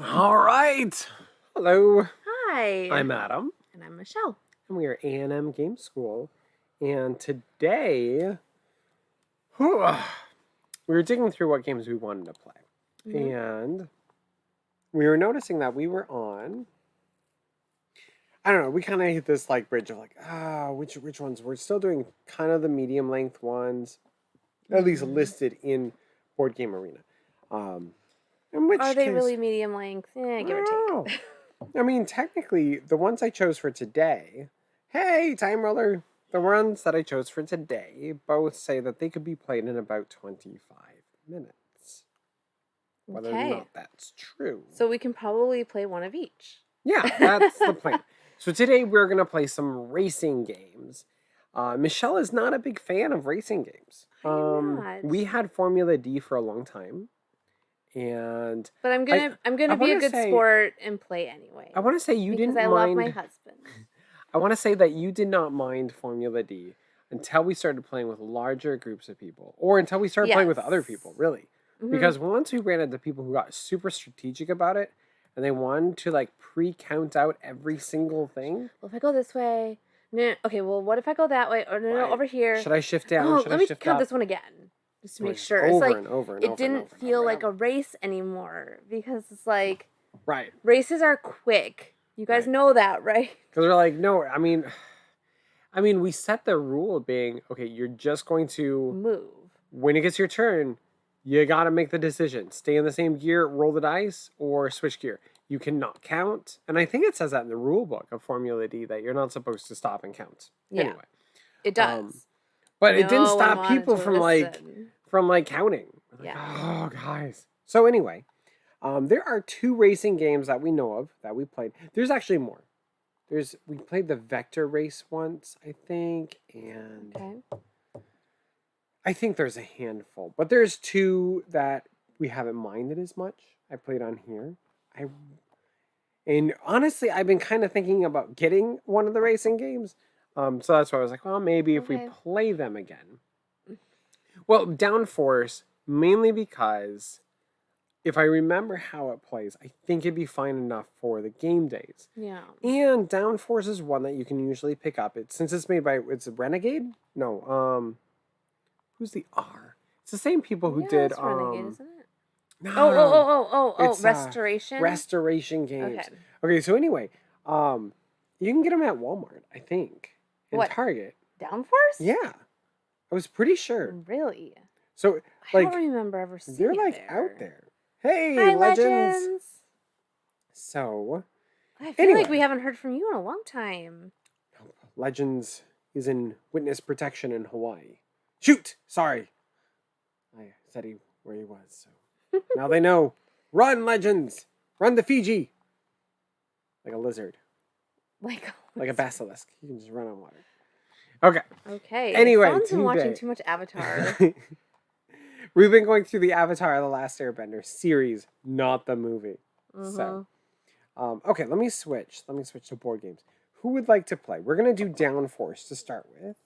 All right. Hello. Hi. I'm Adam, And I'm Michelle. and we are A&M Game School. And today, we were digging through what games we wanted to play. Mhm. And we were noticing that we were on, I don't know, we kind of hit this like bridge of like, which ones? We're still doing kind of the medium length ones, at least Mhm. listed in Board Game Arena. In which Are they case, really medium length? Give or oh, take. I mean, technically, the ones I chose for today, hey, time roller, the ones that I chose for today both say that they could be played in about 25 minutes. Whether or Okay. not that's true. So we can probably play one of each. Yeah, that's the plan. So today we're going to play some racing games. Michelle is not a big fan of racing games. I am not. We had Formula D for a long time. And But I'm I, gonna be want a to good say, sport and play anyway. I want to say you Because didn't I love my mind. husband. I want to say that you did not mind Formula D until we started playing with larger groups of people, or until we started playing with other people, really. Mhm. Because once we ran into people who got super strategic about it, and they wanted to like pre-count out every single thing. Well, if I go this way, no. Okay. Well, what if I go that way? Or no, over here. Should I shift down? Oh, Should I let me shift count up? this one again, just to make Like sure. It's over like and over and it over and didn't over and feel over and like a over. race anymore because it's like Right. races are quick. You guys Right. know that, right? Because we're like, no, I mean, we set the rule of being okay. You're just going to Move. when it gets your turn. You got to make the decision. Stay in the same gear, roll the dice, or switch gear. You cannot count. And I think it says that in the rule book of Formula D that you're not supposed to stop and count. Yeah, Anyway. it does. But it didn't No one stop wanted people to listen. from like counting. We're like, Yeah. oh guys. So anyway, there are two racing games that we know of that we played. There's actually more. We played the vector race once, I think, and Okay. I think there's a handful, but there's two that we haven't minded as much. I played on here. I and honestly, I've been kind of thinking about getting one of the racing games. So that's why I was like, well, maybe if we Okay. play them again. Well, Downforce mainly because if I remember how it plays, I think it'd be fine enough for the game days. Yeah. And Downforce is one that you can usually pick up. Since it's made by it's a Renegade. No, who's the R? It's the same people who Yeah, did it's Renegade, isn't it? no, Oh, it's Restoration. Restoration Games. Okay. Okay, so anyway, you can get them at Walmart, I think, and What? Target. Downforce? Yeah, I was pretty sure. Really? So I like don't remember ever seeing they're it like there. out there. Hey, Hi, legends. legends. So I feel like we haven't heard from you in a long time. Legends is in witness protection in Hawaii. Shoot! Sorry. I said where he was, so now they know. Run, Legends! Run to Fiji! Like a lizard. Like a basilisk. You can just run on water. Okay. Okay. Anyway, Someone's been watching too much Avatar. We've been going through the Avatar: The Last Airbender series, not the movie. So, okay, let me switch. Let me switch to board games. Who would like to play? We're gonna do Downforce to start with.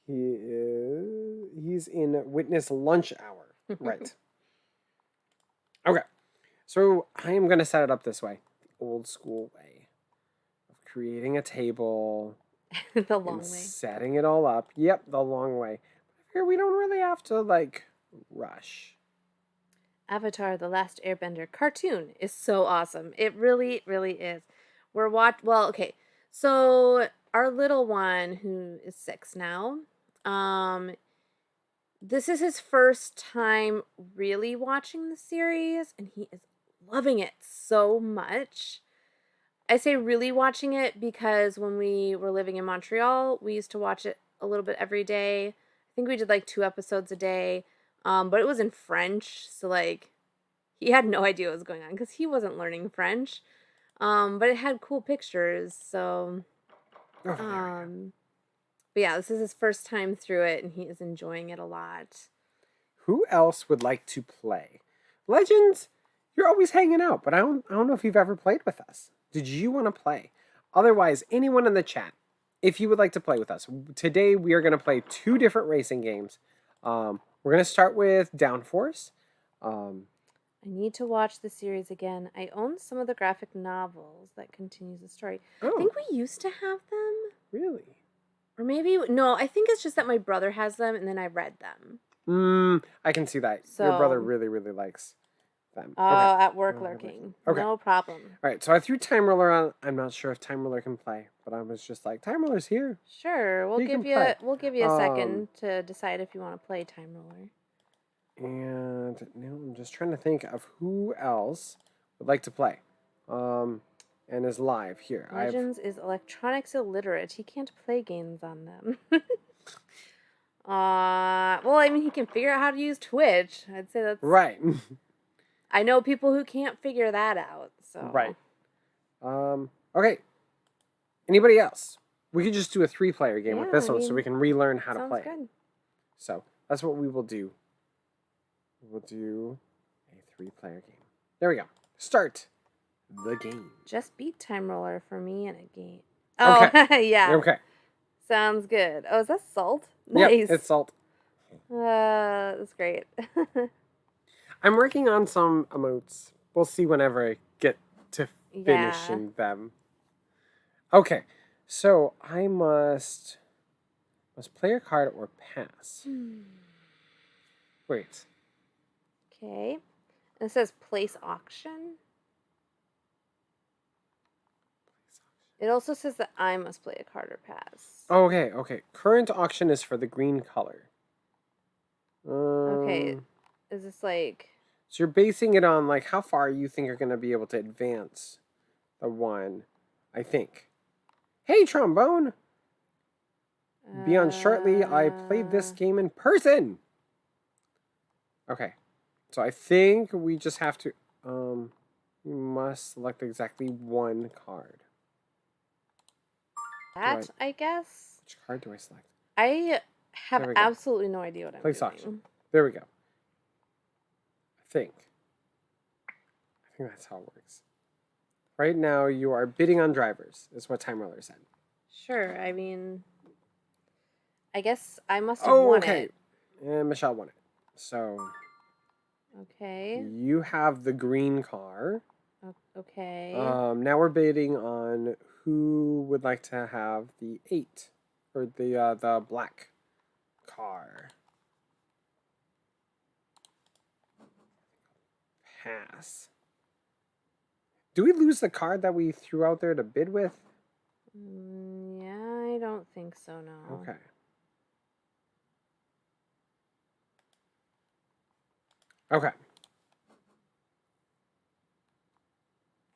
He's in Witness Lunch Hour. Right. Okay. So I am gonna set it up this way. The old school way. Of creating a table. The long way. Setting it all up. Yep, the long way. Here we don't really have to like rush. Avatar: The Last Airbender cartoon is so awesome. It really, really is. Well, okay. So our little one, who is 6 now, this is his first time really watching the series, and he is loving it so much. I say really watching it because when we were living in Montreal, we used to watch it a little bit every day. I think we did like 2 episodes a day. But it was in French, so like he had no idea what was going on because he wasn't learning French. But it had cool pictures, so but yeah, this is his first time through it and he is enjoying it a lot. Who else would like to play? Legends, you're always hanging out, but I don't know if you've ever played with us. Did you want to play? Otherwise, anyone in the chat, if you would like to play with us. Today we are going to play 2 different racing games. We're going to start with Downforce. I need to watch the series again. I own some of the graphic novels that continues the story. I Oh, think we used to have them. really? Or maybe, no, I think it's just that my brother has them and then I read them. I can see that. Your brother So, really, really likes them. Okay. at work Good looking. lurking. Okay. No problem. All right. So I threw Time Ruler on. I'm not sure if Time Ruler can play, but I was just like, Time Ruler's here. Sure, He can play. we'll give you a second to decide if you want to play Time Ruler. And now I'm just trying to think of who else would like to play. And is live here. Legends is electronics illiterate. He can't play games on them. Well, I mean, he can figure out how to use Twitch. I'd say that's right. I know people who can't figure that out. So Right. Okay. Anybody else? We could just do a 3-player game with this one so we can relearn how to play. Sounds good. So that's what we will do. We'll do a 3-player game. There we go. Start the game. Just beat Time Roller for me in a game. Oh, Okay. yeah. Okay. Sounds good. Oh, is that Salt? Nice. Yep, it's Salt. That's great. I'm working on some emotes. We'll see whenever I get to finishing them. Okay. So I must play a card or pass. Wait. Okay. It says place auction. It also says that I must play a card or pass. Oh, okay. Current auction is for the green color. Okay. Is this like... So you're basing it on like how far you think you're going to be able to advance the one, I think. Hey, Trombone! Beyond shortly, I played this game in person! Okay. So I think we just have to... we must select exactly one card. That, I guess? Which card do I select? I have absolutely no idea what I'm doing. Place auction. There we go. I think that's how it works. Right now, you are bidding on drivers, is what Time Roller said. Sure, I mean... I guess I must have won it. And Michelle won it. So... Okay. You have the green car. Okay. Now we're bidding on who would like to have the 8 or the black car. Pass. Do we lose the card that we threw out there to bid with? Yeah, I don't think so, no. Okay. Okay.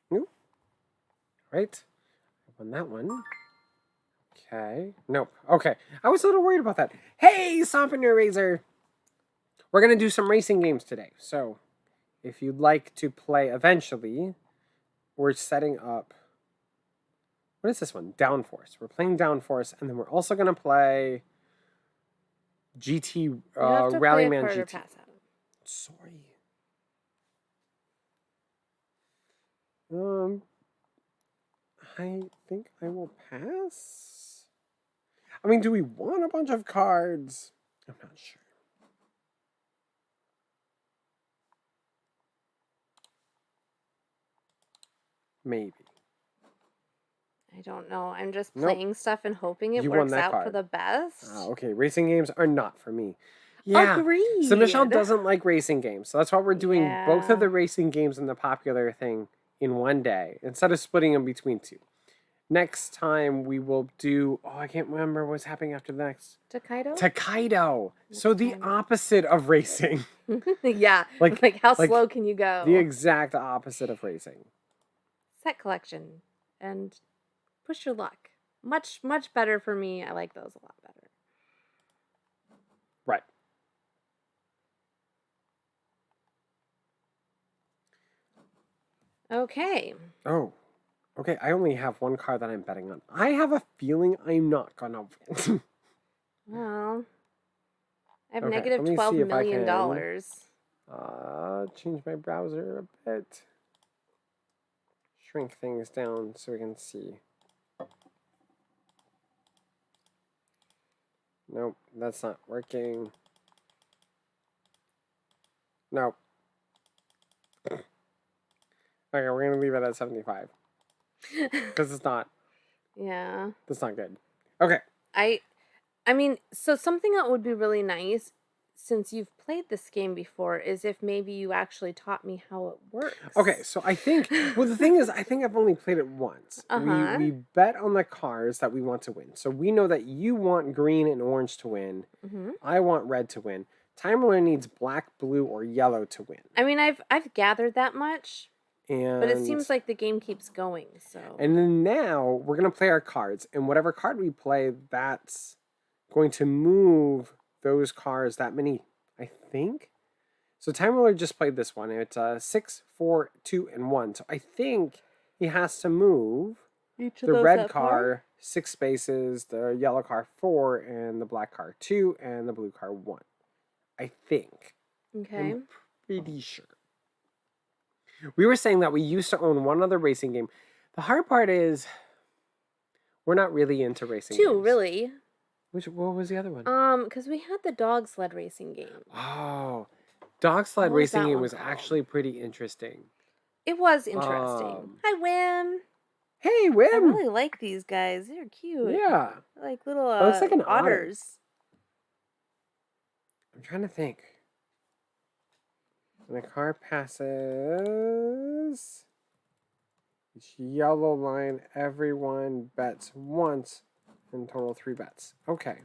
Nope. Right. I won that one. Okay. Nope. Okay. I was a little worried about that. Hey, Sompreneur Razor! We're going to do some racing games today. So, if you'd like to play eventually, we're setting up... What is this one? Downforce. We're playing Downforce, and then we're also going to play GT Rallyman GT. Sorry. I think I will pass. I mean, do we want a bunch of cards? I'm not sure. Maybe. I don't know. I'm just playing stuff and hoping it works out for the best. Okay, racing games are not for me. Yeah. Agreed. So Michelle doesn't like racing games. So that's why we're doing both of the racing games and the popular thing in one day instead of splitting them between 2. Next time we will do... Oh, I can't remember what's happening after the next. Taikaido. So the opposite of racing. Yeah. Like how slow can you go? The exact opposite of racing. Set collection. And push your luck. Much, much better for me. I like those a lot better. Right. Okay. Oh. Okay, I only have one card that I'm betting on. I have a feeling I'm not gonna win. Well, I have negative $12 million. Change my browser a bit. Shrink things down so we can see. Nope, that's not working. Nope. Okay, we're gonna leave it at 75 because Yeah. that's not good. Okay. I I mean, so something that would be really nice since you've played this game before is if maybe you actually taught me how it Okay, works. so I think well the thing is I think I've only played it once. We Uh-huh. we bet on the cars that we want to win. So we know that you want green and orange to win. Mhm. I want red to win. Timer needs black, blue, or yellow to win. I mean, I've gathered that much, but it And seems like the game keeps going, so and then now we're gonna play our cards, and whatever card we play, that's going to move those cars that many, I think. So Time Ruler just played this one. It's 6, 4, 2, and 1. So I think he has to move each of the those red that far? car 6 spaces, the yellow car 4, and the black car 2, and the blue car 1. I think. Okay. I'm pretty sure. We were saying that we used to own one other racing game. The hard part is we're not really into racing Two, games. really. What was the other one? Because we had the dog sled racing game. Oh, Dog Sled What was Racing that game one was called? actually pretty interesting. It was interesting. Um, Hi, Wim. Hey, I Wim! really like these guys. They're cute. Yeah. They're like little It looks like an otter. otters. I'm trying to think. When a car passes each yellow line, everyone bets once, in total 3 bets. Okay.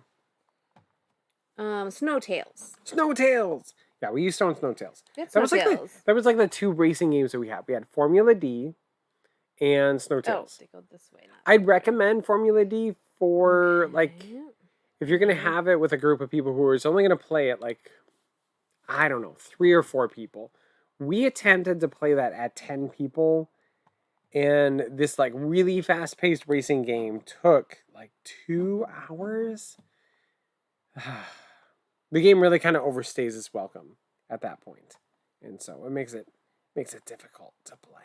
Snowtails. Snowtails! Yeah, we used to own Snowtails. It's That was Snowtails. like the 2 racing games that we had. We had Formula D and Oh, Snowtails. they go this way now. I'd recommend Formula D for like Okay. if you're gonna Mhm. have it with a group of people who are only gonna play it like I don't know, 3 or 4 people. We attempted to play that at 10 people, and this like really fast-paced racing game took like 2 hours. The game really kind of overstays its welcome at that point, and so it makes it difficult to play.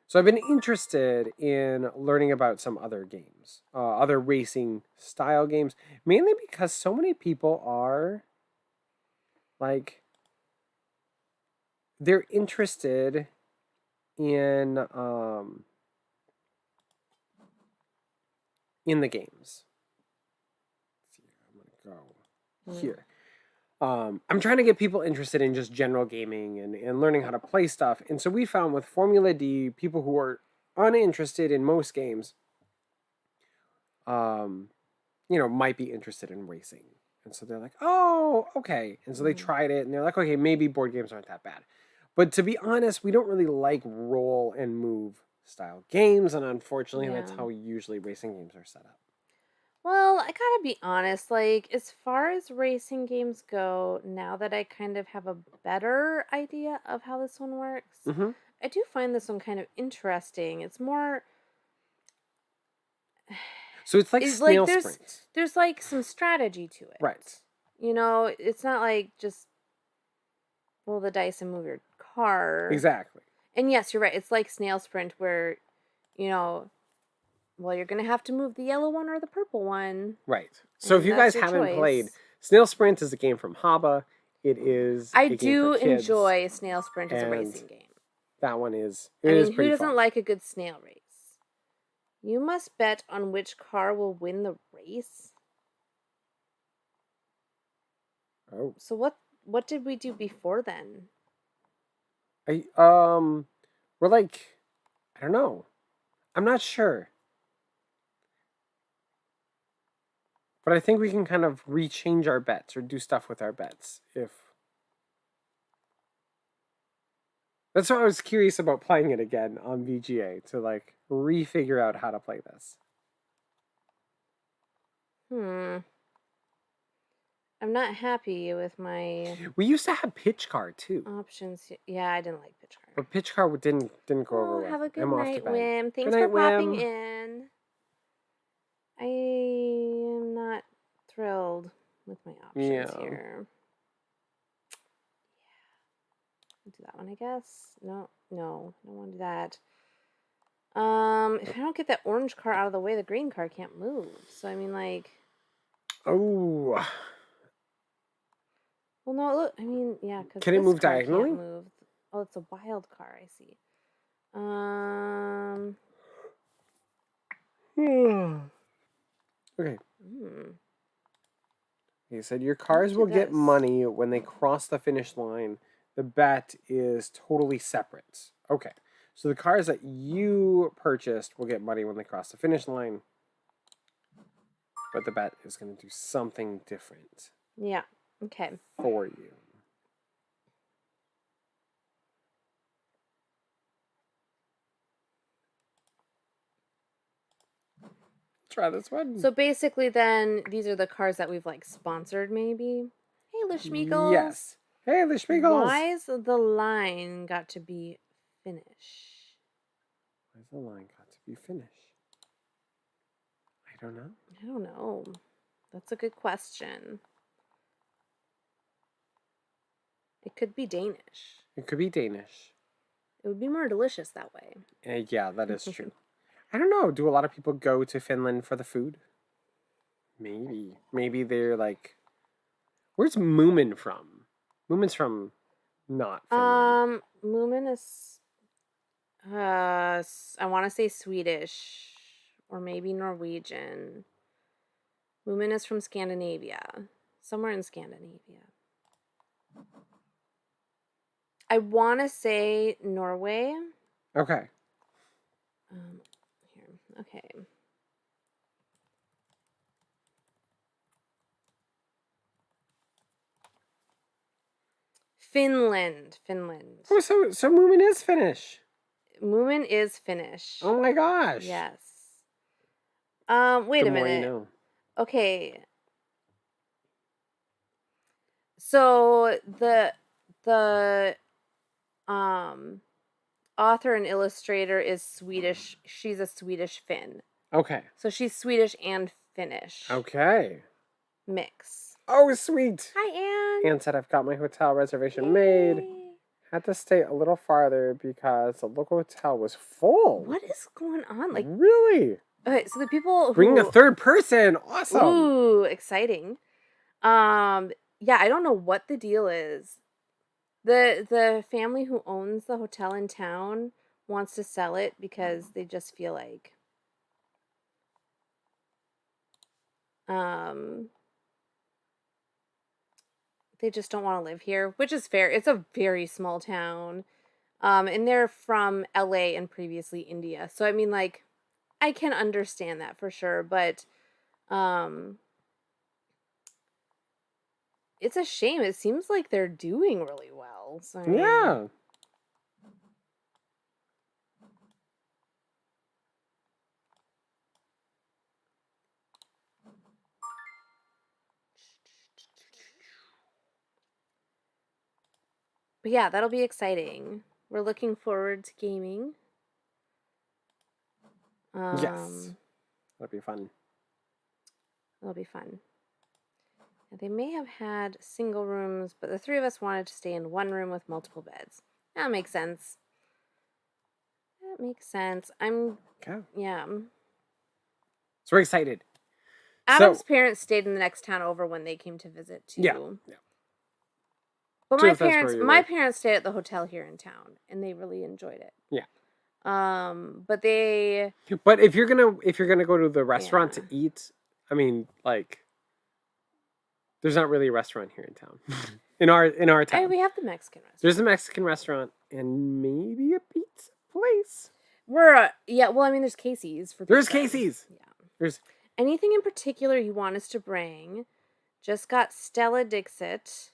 So I've been interested in learning about some other games, other racing style games, mainly because so many people are like they're interested in the games. Let's see, I'm gonna go here. I'm trying to get people interested in just general gaming and learning how to play stuff. And so we found with Formula D, people who are uninterested in most games, might be interested in racing. And so they're like, oh, okay. And so they tried it and they're like, okay, maybe board games aren't that bad. But to be honest, we don't really like roll and move style games. And unfortunately, that's Yeah. how usually racing games are set up. Well, I gotta be honest, like, as far as racing games go, now that I kind of have a better idea of how this one works, Mm-hmm. I do find this one kind of interesting. It's more So it's like it's like snail sprints. there's like some strategy to it. Right. You know, it's not like just roll the dice and move your car. Exactly. And yes, you're right. It's like Snail Sprint where, you know, well, you're going to have to move the yellow one or the purple one. Right. So if And you that's guys your haven't played, choice. Snail Sprint is a game from Haba. It is I a game do for kids. enjoy Snail Sprint as a and racing game. That one is I mean, who pretty doesn't fun. like a good snail race? You must bet on which car will win the race. Oh. So what did we do before then? We're like I don't know. I'm not sure. But I think we can kind of rechange our bets or do stuff with our bets if that's why I was curious about playing it again on BGA to like refigure out how to play this. I'm not happy with my We used to have Pitch Car too. options. Yeah, I didn't like Pitch Car. But Pitch Car didn't go over Oh, well. have a good I'm off to night, bed. Wim. Thanks Good night, for popping Wim. in. I am not thrilled with my options here. Yeah. Do that one, I guess. No, I don't want to do that. If I don't get that orange car out of the way, the green car can't move. So I mean, like. Oh. Well, no. Look, I mean, yeah. Because Can it this move car diagonally? can't move. Oh, it's a wild card. I see. Um. Okay. Hmm. He said your Let's cars do will get this. money when they cross the finish line. The bet is totally separate. Okay. So the cars that you purchased will get money when they cross the finish line. But the bet is going to do something different Yeah. Okay. for you. Try this one. So basically, then these are the cars that we've like sponsored, maybe. Hey, Lishmeagles. Yes. Hey, the Spiegels. Why's the line got to be finish? Why's the line got to be finished? I don't know. I don't know. That's a good question. It could be Danish. It could be Danish. It would be more delicious that way. Yeah, that is true. I don't know. Do a lot of people go to Finland for the food? Maybe. Maybe they're like. Where's Moomin from? Moomin's from not Finland. Moomin is I want to say Swedish or maybe Norwegian. Moomin is from Scandinavia. Somewhere in Scandinavia. I want to say Norway. Okay. Here. Okay. Finland. Oh, so Moomin is Finnish. Moomin is Finnish. Oh my gosh. Yes. Wait The a more minute. you know. Okay. So the author and illustrator is Swedish. She's a Swedish Finn. Okay. So she's Swedish and Finnish. Okay. Mix. Oh, sweet. Hi, Anne. Anne said I've got my hotel reservation Yay. made. Had to stay a little farther because the local hotel was full. What is going on? Like, really? okay, so the people who Bringing a third person. Awesome. Ooh, exciting. Yeah, I don't know what the deal is. The family who owns the hotel in town wants to sell it because they just feel like they just don't want to live here, which is fair. It's a very small town. And they're from LA and previously India. So I mean, like, I can understand that for sure, but it's a shame. It seems like they're doing really well. So I mean, Yeah. but yeah, that'll be exciting. We're looking forward to gaming. Yes. That'll be fun. It'll be fun. Now, they may have had single rooms, but the three of us wanted to stay in one room with multiple beds. That makes sense. That makes sense. Okay. Yeah. So we're excited. Adam's parents stayed in the next town over when they came to visit too. Yeah. But So my if that's where parents, you my live. parents stayed at the hotel here in town, and they really enjoyed it. Yeah. But they. But if you're gonna go to the restaurant to eat, I mean, like, there's not really a restaurant here in town. in our town. We have the Mexican restaurant. There's a Mexican restaurant and maybe a pizza place. Well, I mean, there's Casey's for pizza. There's Casey's. Yeah. There's anything in particular you want us to bring? Just got Stella Dixit.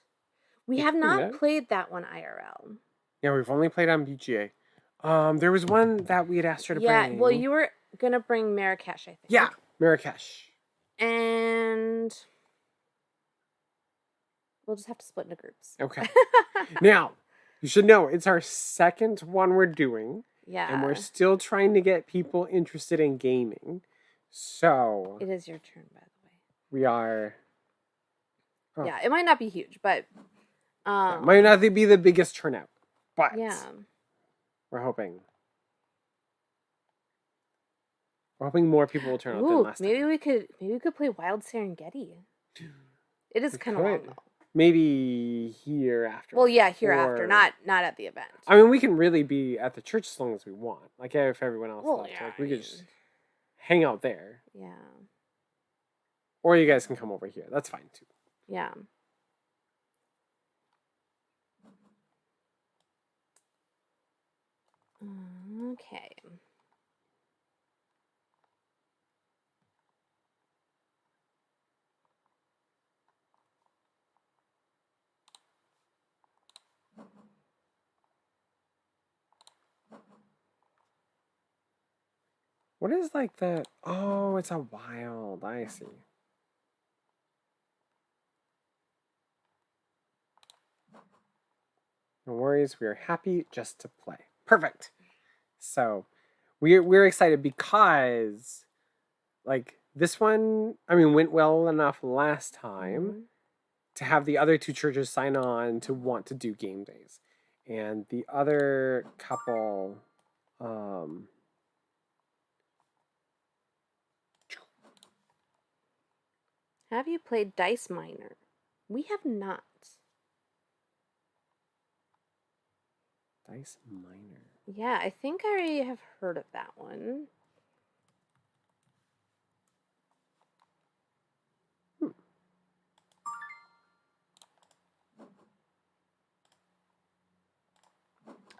We have not played that one IRL. Yeah, we've only played on BGA. There was one that we had asked her to bring. Yeah, well, you were gonna bring Marrakesh, I think. Yeah, Marrakesh. And we'll just have to split into groups. Okay. Now, you should know it's our second one we're doing. Yeah. And we're still trying to get people interested in gaming. So it is your turn, by the way. We are. Oh. Yeah, it might not be huge, but it might not be the biggest turnout, but yeah, we're hoping. We're hoping more people will turn out than last time. Maybe we could play Wild Serengeti. It is kind of long though. maybe here after. Well, yeah, hereafter, not at the event. I mean, we can really be at the church as long as we want. Like if everyone else Well, left, yeah, like I we could mean, just hang out there, yeah, or you guys can come over here. That's fine too. yeah. Okay. What is like the? Oh, it's a wild. I see. No worries. We are happy just to play. Perfect. So we're excited because like this one, I mean, went well enough last time to have the other two churches sign on to want to do game days, and the other couple. Have you played Dice Miner? We have not. Dice Miner. Yeah, I think I have heard of that one.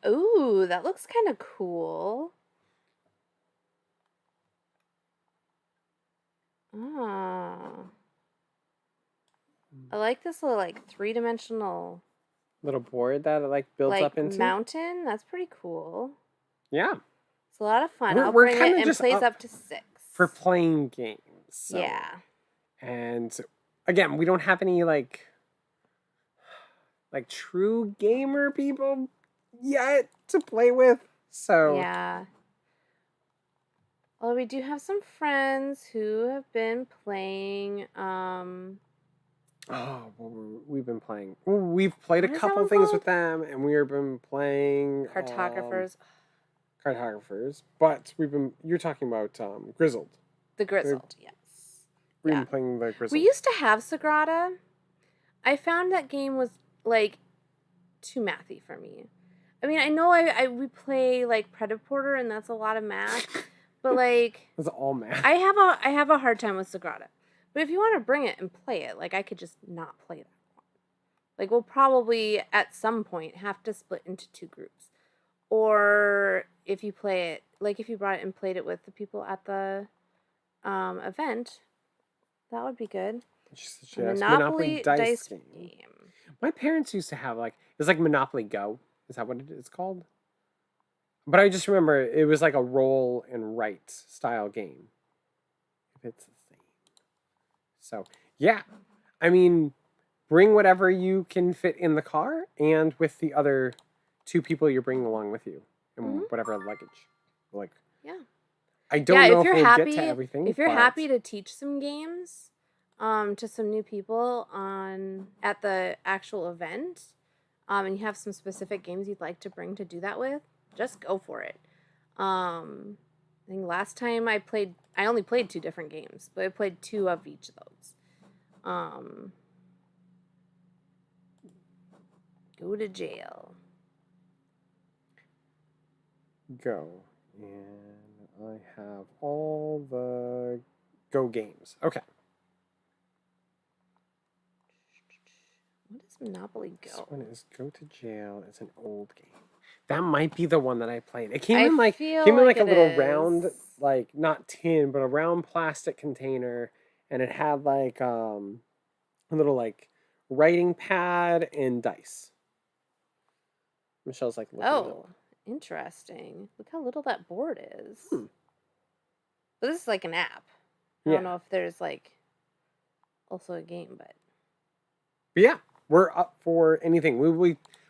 Ooh, that looks kind of cool. Ah. I like this little like three-dimensional Little board that it like builds like up into. mountain. That's pretty cool. Yeah. It's a lot of fun. We're I'll bring kind it of and just plays up to 6. for playing games. So. Yeah. And again, we don't have any like true gamer people yet to play with. So Yeah. Well, we do have some friends who have been playing oh, well, we've been playing. We've played a what is that couple one things called? with them, and we've been playing Cartographers. cartographers. But we've been. You're talking about Grizzled. The Grizzled, yes. We've Yeah. been playing the Grizzled. We used to have Sagrada. I found that game was like too mathy for me. I mean, I know we play like Predaporter and that's a lot of math, but like It's all math. I have a hard time with Sagrada. But if you want to bring it and play it, like I could just not play that one. Like we'll probably at some point have to split into 2 groups. Or if you play it, like if you brought it and played it with the people at the event, that would be good. Yes, Monopoly dice game. My parents used to have it's like Monopoly Go. Is that what it is called? But I just remember it was like a roll and write style game. If it's the same. So yeah, I mean, bring whatever you can fit in the car and with the other 2 people you're bringing along with you, and whatever luggage. Like yeah, I don't know if you're we'll happy, get to everything. if you're happy to teach some games, to some new people at the actual event, and you have some specific games you'd like to bring to do that with, just go for it. I think last time I only played 2 different games, but I played 2 of each of those. Go to jail. Go. And I have all the Go games. Okay. What is Monopoly Go? This one is Go to Jail. It's an old game. That might be the one that I played. It came in like a little round, like not tin, but a round plastic container, and it had like a little like writing pad and dice. Michelle's like looking it up. Interesting. Look how little that board is. Hmm. But this is like an app. I don't know if there's like also a game, but yeah, we're up for anything.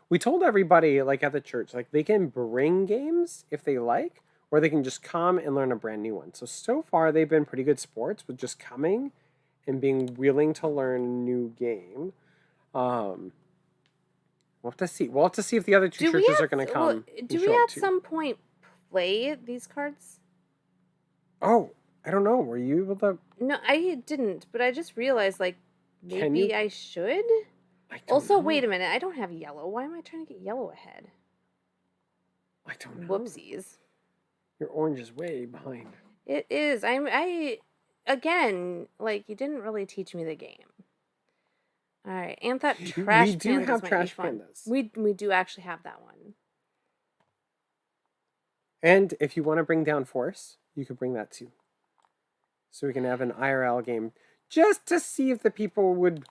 We told everybody like at the church, like they can bring games if they like, or they can just come and learn a brand new one. So far they've been pretty good sports with just coming and being willing to learn a new game. We'll have to see. We'll have to see if the other 2 churches are going to come. Well, do we at some point play these cards? Oh, I don't know. Were you able to? No, I didn't. But I just realized, like, maybe I should. I don't Also, know. wait a minute. I don't have yellow. Why am I trying to get yellow ahead? I don't know. Whoopsies. Your orange is way behind. It is. Again, like, you didn't really teach me the game. All right. And that We trash do pandas have might be trash fun. pandas. We do actually have that one. And if you want to bring down Force, you could bring that too. So we can have an IRL game just to see if the people would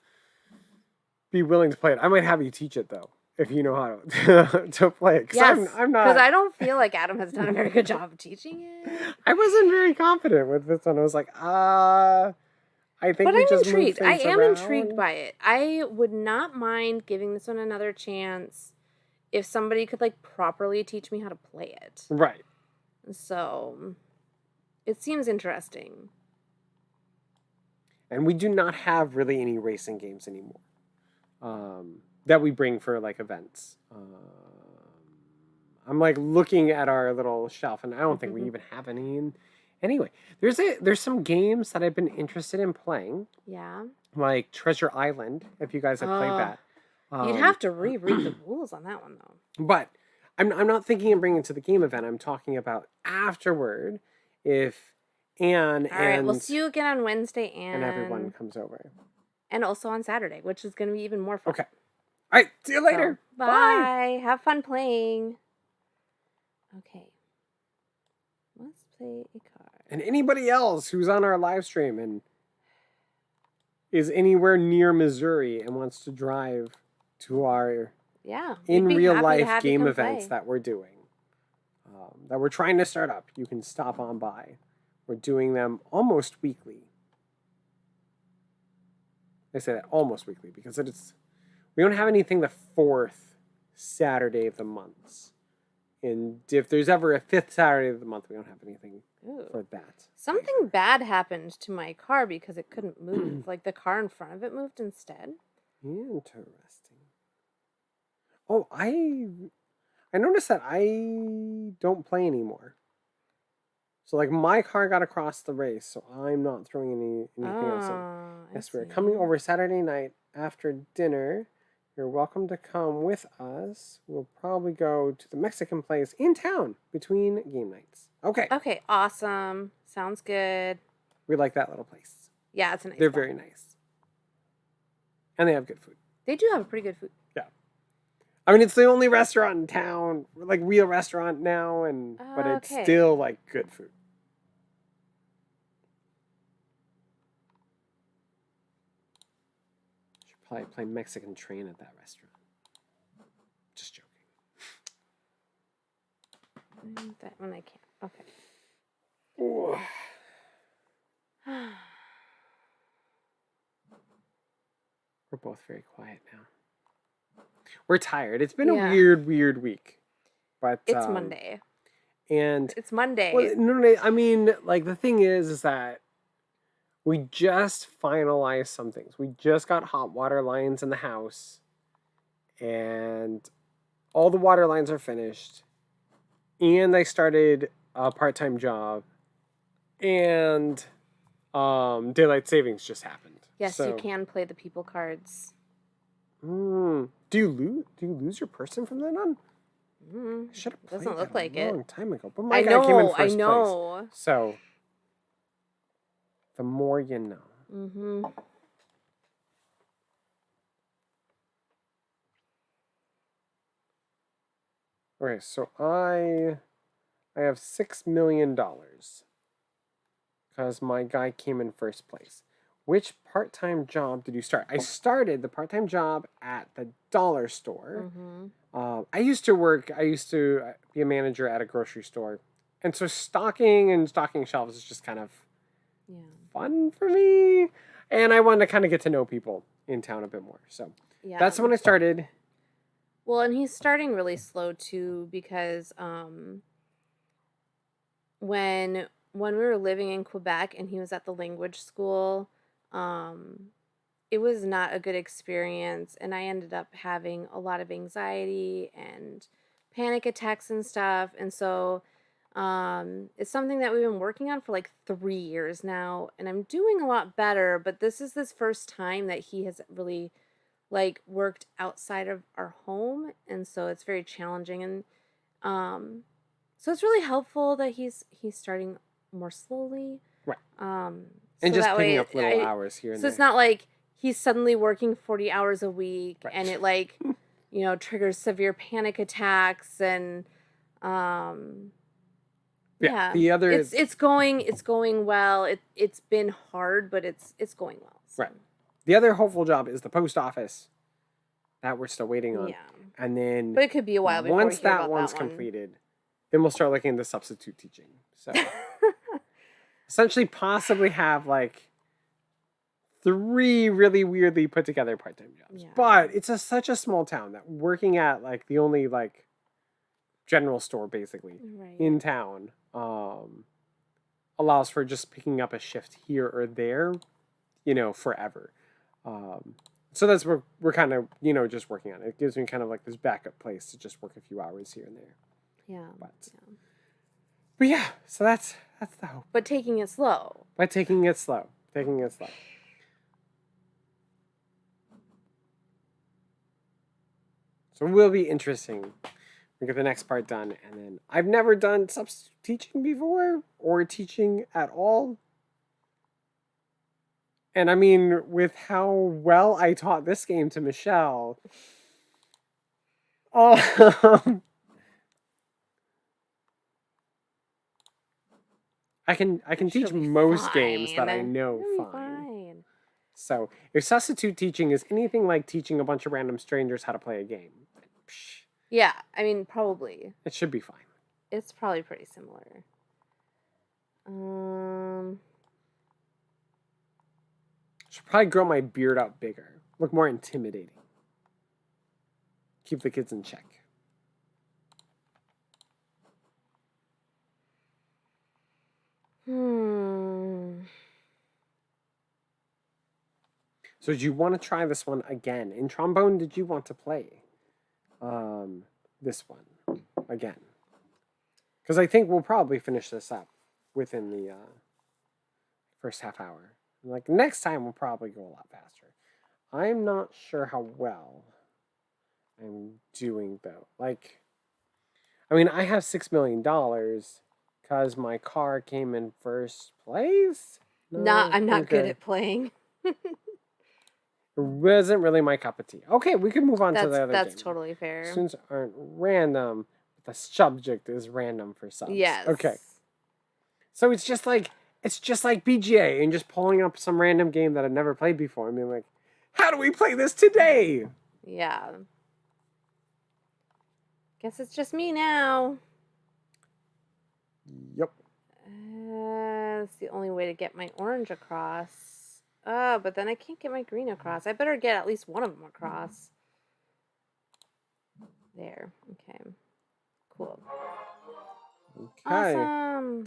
be willing to play it. I might have you teach it though, if you know how to play it. Yes, I'm because not. I don't feel like Adam has done a very good job of teaching it. I wasn't very confident with this one. I was like, I think But we I'm just move intrigued. I things am intrigued around. by it. I would not mind giving this one another chance if somebody could like properly teach me how to play it. Right. So it seems interesting. And we do not have really any racing games anymore that we bring for like events. I'm like looking at our little shelf, and I don't think we even have any. Anyway, there's some games that I've been interested in playing, Yeah. like Treasure Island. If you guys have played that, You'd have to reread the rules on that one though. but I'm not thinking of bringing it to the game event. I'm talking about afterward, if Anne All right, we'll see you again on Wednesday and everyone comes over. and also on Saturday, which is going to be even more fun. Okay. All right. See you later. So, bye. Have fun playing. Okay. Let's play a card. And anybody else who's on our live stream and is anywhere near Missouri and wants to drive to our in real life game events that we're doing, that we're trying to start up, you can stop on by. We're doing them almost weekly. I say that almost weekly because we don't have anything the fourth Saturday of the month. And if there's ever a fifth Saturday of the month, we don't have anything for that. Something bad happened to my car because it couldn't move. Like the car in front of it moved instead. Interesting. Oh, I noticed that I don't play anymore. So like my car got across the race, so I'm not throwing anything else in. Yes, we're coming over Saturday night after dinner. You're welcome to come with us. We'll probably go to the Mexican place in town between game nights. Okay. Okay, awesome. Sounds good. We like that little place. Yeah, it's a nice They're spot. very nice. And they have good food. They do have pretty good food. Yeah. I mean, it's the only restaurant in town, like real restaurant now, but it's still like good food. Should probably play Mexican Train at that restaurant. Just joking. That one I can't. Okay. Ooh. We're both very quiet now. We're tired. It's been a weird week. But it's Monday. And it's Monday. Well, no, I mean, like the thing is that we just finalized some things. We just got hot water lines in the house, and all the water lines are finished. And I started a part-time job, and daylight savings just happened. Yes, so, you can play the people cards. Do you lose your person from then on? Should have played Doesn't look like a long it. time ago. But my guy came in first place. So the more you know. Okay, so I have $6 million because my guy came in first place. Which part-time job did you start? I started the part-time job at the dollar store. I used to be a manager at a grocery store. And so stocking shelves is just kind of fun for me. And I wanted to kind of get to know people in town a bit more. So that's when I started. Well, and he's starting really slow too because when we were living in Quebec and he was at the language school, it was not a good experience, and I ended up having a lot of anxiety and panic attacks and stuff, and so it's something that we've been working on for like 3 years now, and I'm doing a lot better, but this is this first time that he has really like worked outside of our home, and so it's very challenging. And so it's really helpful that he's starting more slowly. Right. And So just that picking way up little hours here and so there. it's not like he's suddenly working 40 hours a week Right. and it like, triggers severe panic attacks and yeah. The other It's going well. It's been hard, but it's going well. So. right. The other hopeful job is the post office that we're still waiting on. Yeah. And then But it could be a while before once we hear that about one's that one. completed, then we'll start looking into substitute teaching. So essentially possibly have like 3 really weirdly put together part-time jobs. Yeah. But it's such a small town that working at like the only like general store basically in town allows for just picking up a shift here or there, forever. So that's what we're kind of, just working on. It gives me kind of like this backup place to just work a few hours here and there. Yeah. But yeah, so that's the hope. But taking it slow. By taking it slow. So it will be interesting. We get the next part done, and then I've never done substitute teaching before or teaching at all. And I mean, with how well I taught this game to Michelle, I can teach most games that I know fine. So if substitute teaching is anything like teaching a bunch of random strangers how to play a game, yeah, I mean, probably. It should be fine. It's probably pretty similar. Should probably grow my beard out bigger. Look more intimidating. Keep the kids in check. So do you want to try this one again? In trombone, did you want to play this one again? Because I think we'll probably finish this up within the first half hour. Like next time, we'll probably go a lot faster. I'm not sure how well I'm doing though. Like, I mean, I have $6 million because my car came in first place. No, I'm not good at playing. It wasn't really my cup of tea. Okay, we can move on to the other That's game. totally fair. Students aren't random, but the subject is random for subs. Yes. Okay. So it's just like BGA and just pulling up some random game that I've never played before and being like, how do we play this today? Yeah. Guess it's just me now. Yep. That's the only way to get my orange across. But then I can't get my green across. I better get at least one of them across. There. Okay. Cool. Okay. Awesome.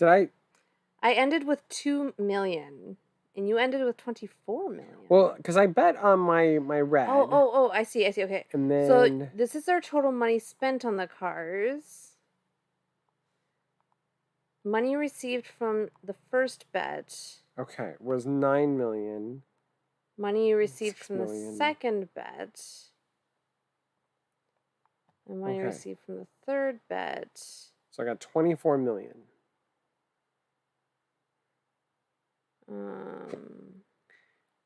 I ended with 2 million. And you ended with 24 million. Well, because I bet on my red. Oh, I see. Okay. And then... So this is our total money spent on the cars. Money received from the first bet. Okay, was 9 million. Money received from the second bet. And money received from the third bet. So I got 24 million.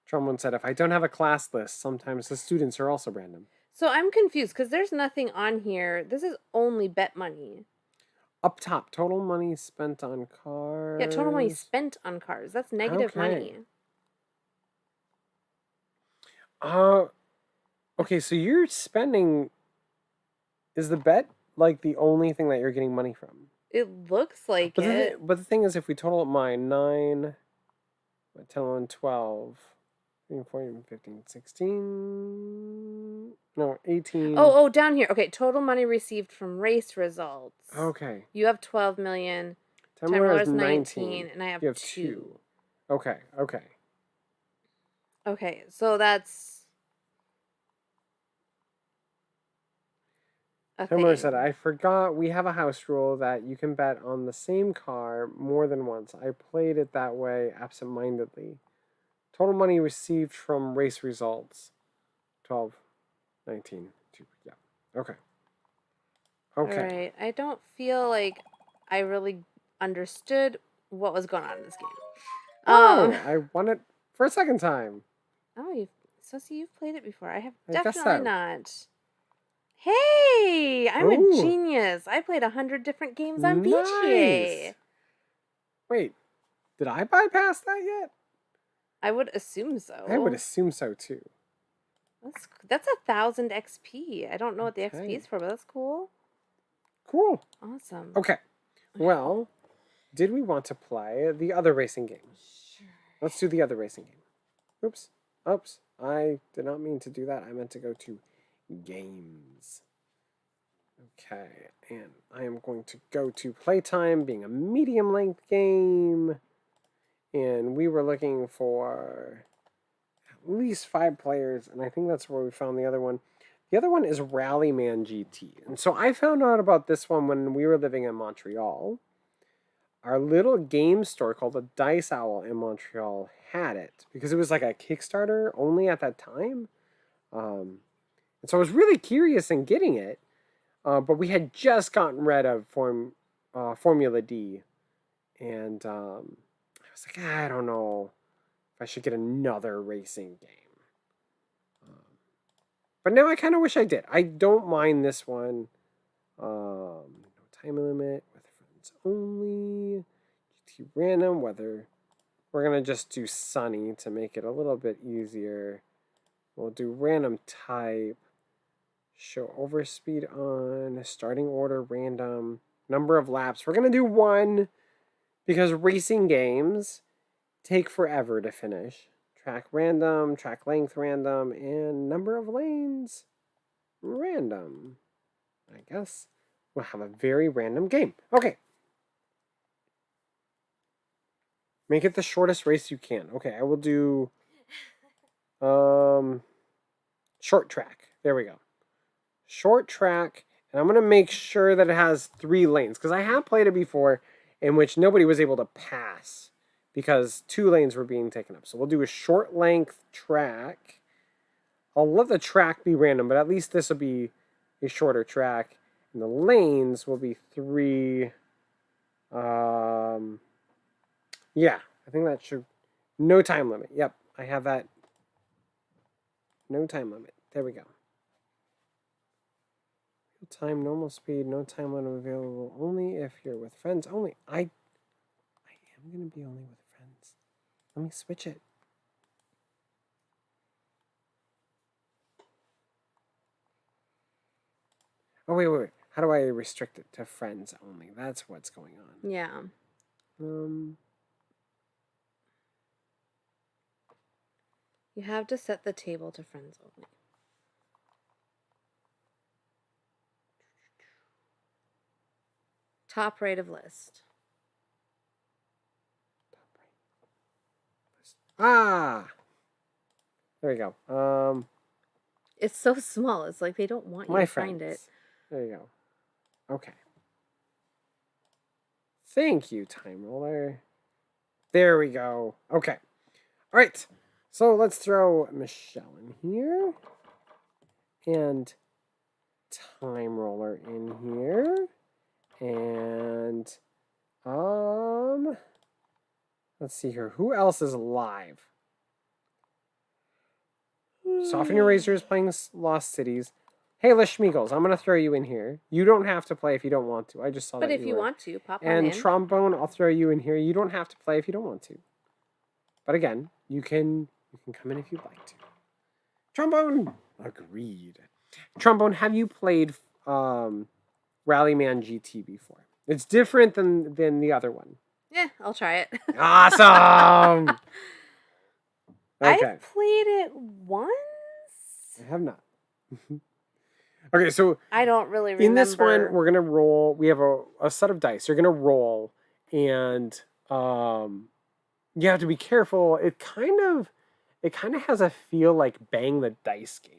Trombone said, if I don't have a class list, sometimes the students are also random. So I'm confused because there's nothing on here. This is only bet money. Up top, total money spent on cars. Yeah, total money spent on cars. That's negative money. Okay, so you're spending... Is the bet like the only thing that you're getting money from? It looks like it. But the thing is, if we total up mine, 9, 10, 11, 12, 13, 14, 15, 16... No, 18... Oh, down here. Okay, total money received from race results. Okay. You have 12 million. Tamara has 19. And I have, you have 2. Okay. Okay, so that's... Tamara said, I forgot we have a house rule that you can bet on the same car more than once. I played it that way absent-mindedly. Total money received from race results. 12. 19. 2. Yeah. Okay. Okay. Alright, I don't feel like I really understood what was going on in this game. Oh, I won it for a second time. Oh, you've played it before. I have I guess definitely so. not. Hey, I'm a Oh, genius. I played 100 different games on nice. BGA. Wait, did I bypass that yet? I would assume I would so. assume so too. That's 1,000 XP. I don't know what the XP Okay. is for, but that's cool. Cool. Awesome. Okay. Well, did we want to play the other racing game? Sure. Let's do the other racing game. Oops. Oops. I did not mean to do that. I meant to go to games. Okay. And I am going to go to playtime, being a medium length game. And we were looking for at least 5 players. And I think that's where we found the other one. The other one is Rallyman GT. And so I found out about this one when we were living in Montreal. Our little game store called the Dice Owl in Montreal had it because it was like a Kickstarter only at that time. And so I was really curious in getting it, but we had just gotten rid of Formula D, and I was like, I don't know if I should get another racing game. But now I kind of wish I did. I don't mind this one. No time limit with friends only. GT random, whether we're going to just do sunny to make it a little bit easier. We'll do random type. Show overspeed on. Starting order random. Number of laps. We're going to do 1 because racing games take forever to finish. Track random, track length random, and number of lanes random. I guess we'll have a very random game. Okay. Make it the shortest race you can. Okay, I will do short track. There we go. Short track, and I'm going to make sure that it has 3 lanes because I have played it before in which nobody was able to pass because 2 lanes were being taken up. So we'll do a short length track. I'll let the track be random, but at least this will be a shorter track. And the lanes will be 3. Yeah, I think that should. No time limit. Yep, I have that. No time limit. There we go. Time, normal speed, no time limit available. Only if you're with friends. Only. I am going to be only with friends. Let me switch it. Oh, wait. How do I restrict it to friends only? That's what's going on. Yeah. You have to set the table to friends only. Top right of list. Ah! There we go. It's so small. It's like they don't want you My to friends. find it. There you go. Okay. Thank you, time roller. There we go. Okay. All right. So let's throw Michelle in here. And time roller in here. And let's see here. Who else is live? Soften Your Razors playing Lost Cities. Hey, Les Schmeagles, I'm going to throw you in here. You don't have to play if you don't want to. I just saw that. But if you want to, pop on and in. Trombone, I'll throw you in here. You don't have to play if you don't want to. But again, you can come in if you'd like to. Trombone! Agreed. Trombone, have you played Rallyman GT before? It's different than the other one. Yeah, I'll try it. Awesome! Okay. I've played it once. I have not. Okay, so I don't really remember. in this one, we're gonna roll. We have a set of dice. You're gonna roll, and you have to be careful. It kind of has a feel like Bang the Dice game,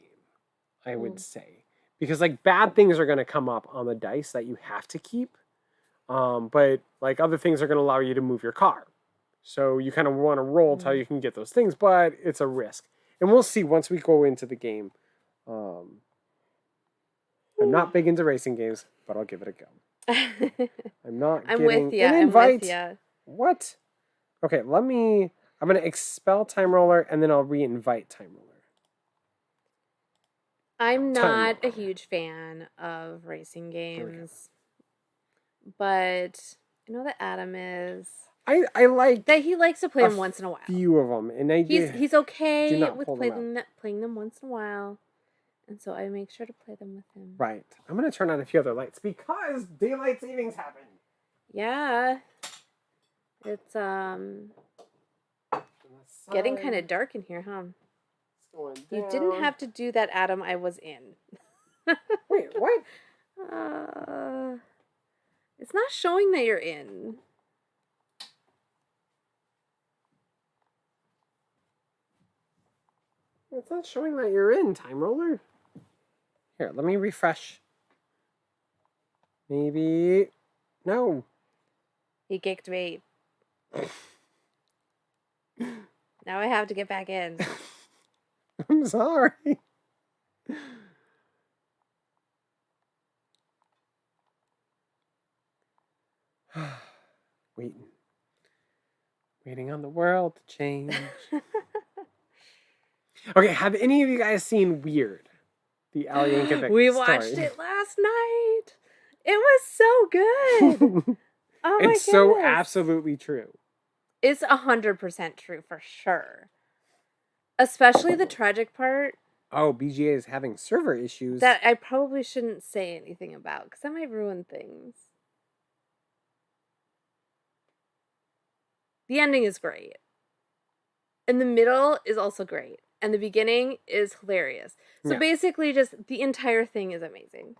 I would say, because like bad things are gonna come up on the dice that you have to keep, but like other things are gonna allow you to move your car. So you kind of want to roll till you can get those things, but it's a risk. And we'll see once we go into the game I'm not big into racing games, but I'll give it a go. I'm not I'm getting with you. an I'm invite. with you. What? Okay, I'm going to expel Time Roller, and then I'll re-invite Time Roller. I'm Time not a Roller. huge fan of racing There we go. games, but I know that Adam is. I like That he likes to play a them once in a while. few of them, and I He's do okay not with pull them out. playing them once in a while, and so I make sure to play them with him. Right. I'm going to turn on a few other lights because daylight savings happened. Yeah. It's getting kind of dark in here, huh? It's going down. You didn't have to do that, Adam. I was in. Wait, what? It's not showing that you're in. It's not showing that you're in, Time Roller. Here, let me refresh. Maybe. No. He kicked me. Now I have to get back in. I'm sorry. Waiting on the world to change. Okay, have any of you guys seen Weird? The Al Yankovic We story. watched it last night. It was so good. Oh my It's so goodness. absolutely true. It's 100% true for sure. Especially the tragic part. Oh, BGA is having server issues. That I probably shouldn't say anything about because that might ruin things. The ending is great. And the middle is also great. And the beginning is hilarious. So basically just the entire thing is amazing.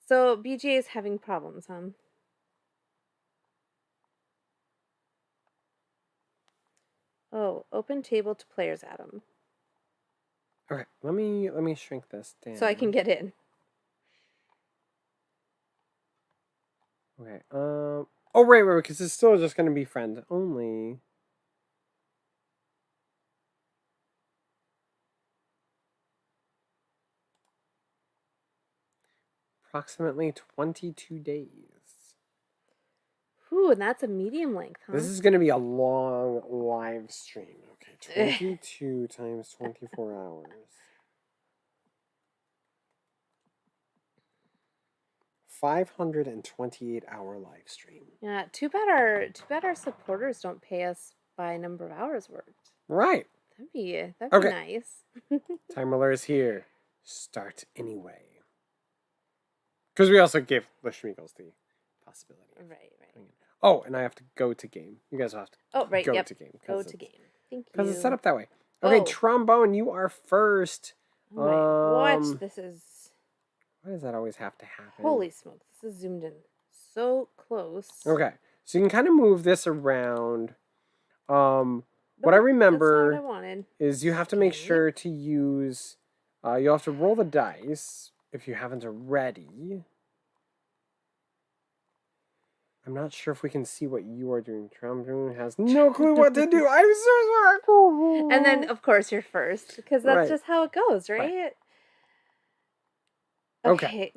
So BGA is having problems, huh? Oh, open table to players, Adam. Okay, let me shrink this down. So I can get in. Okay. Oh, right, because it's still just going to be friends only. Approximately 22 days. Ooh, and that's a medium length, huh? This is going to be a long live stream. Okay, 22 times 24 hours. 528-hour live stream. Yeah, too bad our supporters don't pay us by number of hours worked. Right. That'd be Okay. nice. Time Roller is here. Start anyway. Because we also gave the Schmeagles the possibility. Right. Oh, and I have to go to game. You guys will have to go to game. Go to game. Thank you. Because it's set up that way. Okay, Trombone, you are first. Oh my, what? This is... Why does that always have to happen? Holy smokes, this is zoomed in so close. Okay, so you can kind of move this around. What I remember that's not what I wanted. Is you have to make sure to use... you'll have to roll the dice if you haven't already. I'm not sure if we can see what you are doing. Trombone has no clue what to do. I'm so sorry. And then, of course, you're first, because that's just how it goes, right? Okay.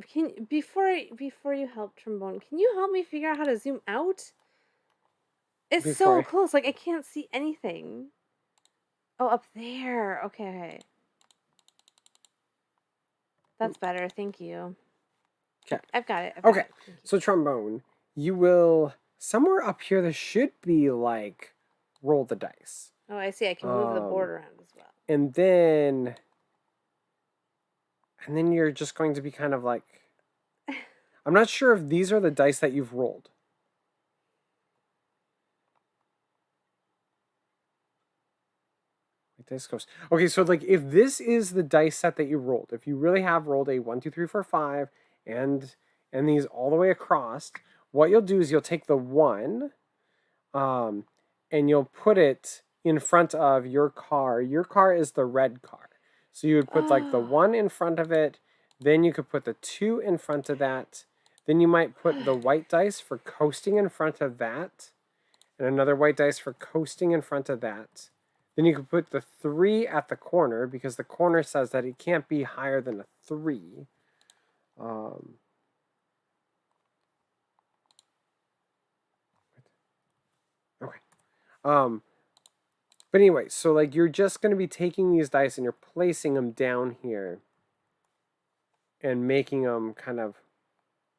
Before you help Trombone, can you help me figure out how to zoom out? It's so close, like I can't see anything. Oh, up there. Okay. That's better. Thank you. Okay. I've got it. Okay. So Trombone, you will somewhere up here. There should be like roll the dice. Oh, I see. I can move the board around as well. And then you're just going to be kind of like... I'm not sure if these are the dice that you've rolled. This goes... Okay, so like if this is the dice set that you rolled, if you really have rolled a 1, 2, 3, 4, 5, and these all the way across, what you'll do is you'll take the 1, and you'll put it in front of your car. Your car is the red car. So you would put like the 1 in front of it, then you could put the 2 in front of that, then you might put the white dice for coasting in front of that, and another white dice for coasting in front of that. Then you could put the 3 at the corner, because the corner says that it can't be higher than a 3. Okay. But anyway, so like you're just going to be taking these dice and you're placing them down here and making them kind of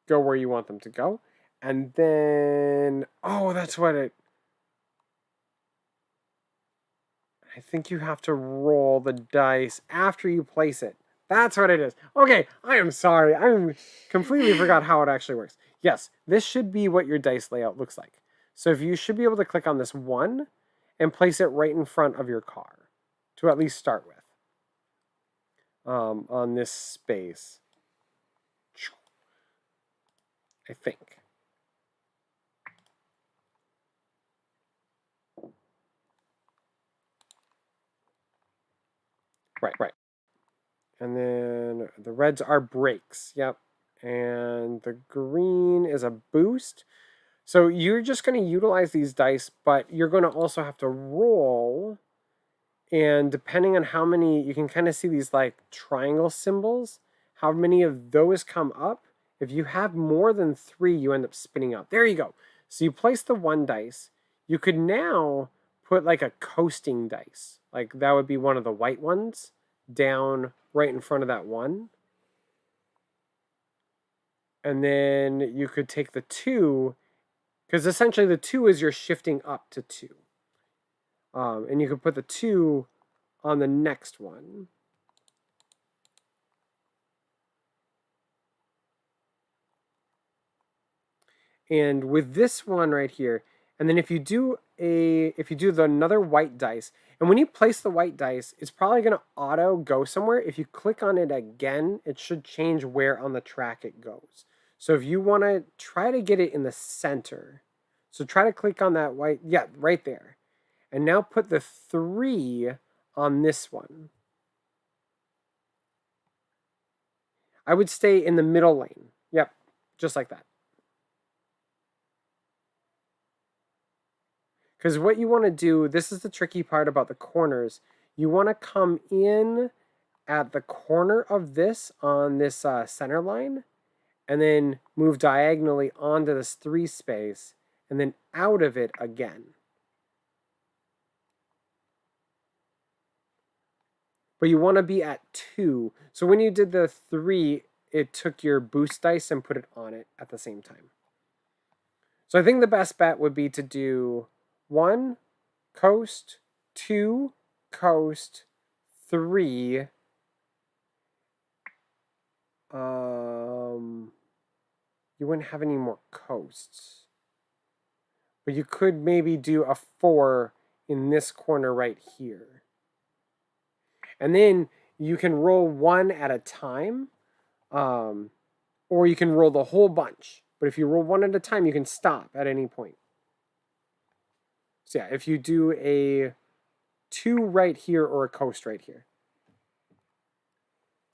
go where you want them to go. And then, oh, that's what it, I think you have to roll the dice after you place it. That's what it is. Okay, I am sorry. I completely forgot how it actually works. Yes, this should be what your dice layout looks like. So if you should be able to click on this one and place it right in front of your car to at least start with on this space. I think. Right. And then the reds are brakes. Yep. And the green is a boost. So you're just going to utilize these dice, but you're going to also have to roll. And depending on how many, you can kind of see these like triangle symbols, how many of those come up. If you have more than 3, you end up spinning out. There you go. So you place the 1 dice. You could now put like a coasting dice. Like that would be one of the white ones down right in front of that 1. And then you could take the 2, because essentially the 2 is you're shifting up to 2. And you could put the 2 on the next one. And with this one right here, and then if you do another white dice, and when you place the white dice, it's probably going to auto go somewhere. If you click on it again, it should change where on the track it goes. So if you want to try to get it in the center, so try to click on that white, yeah, right there. And now put the 3 on this one. I would stay in the middle lane. Yep, just like that. Because what you want to do, this is the tricky part about the corners. You want to come in at the corner of this on this center line, and then move diagonally onto this 3 space, and then out of it again. But you want to be at 2. So when you did the 3, it took your boost dice and put it on it at the same time. So I think the best bet would be to do 1 coast, 2 coast, 3 you wouldn't have any more coasts. But you could maybe do a 4 in this corner right here. And then you can roll 1 at a time, or you can roll the whole bunch. But if you roll 1 at a time, you can stop at any point. So yeah, if you do a 2 right here or a coast right here.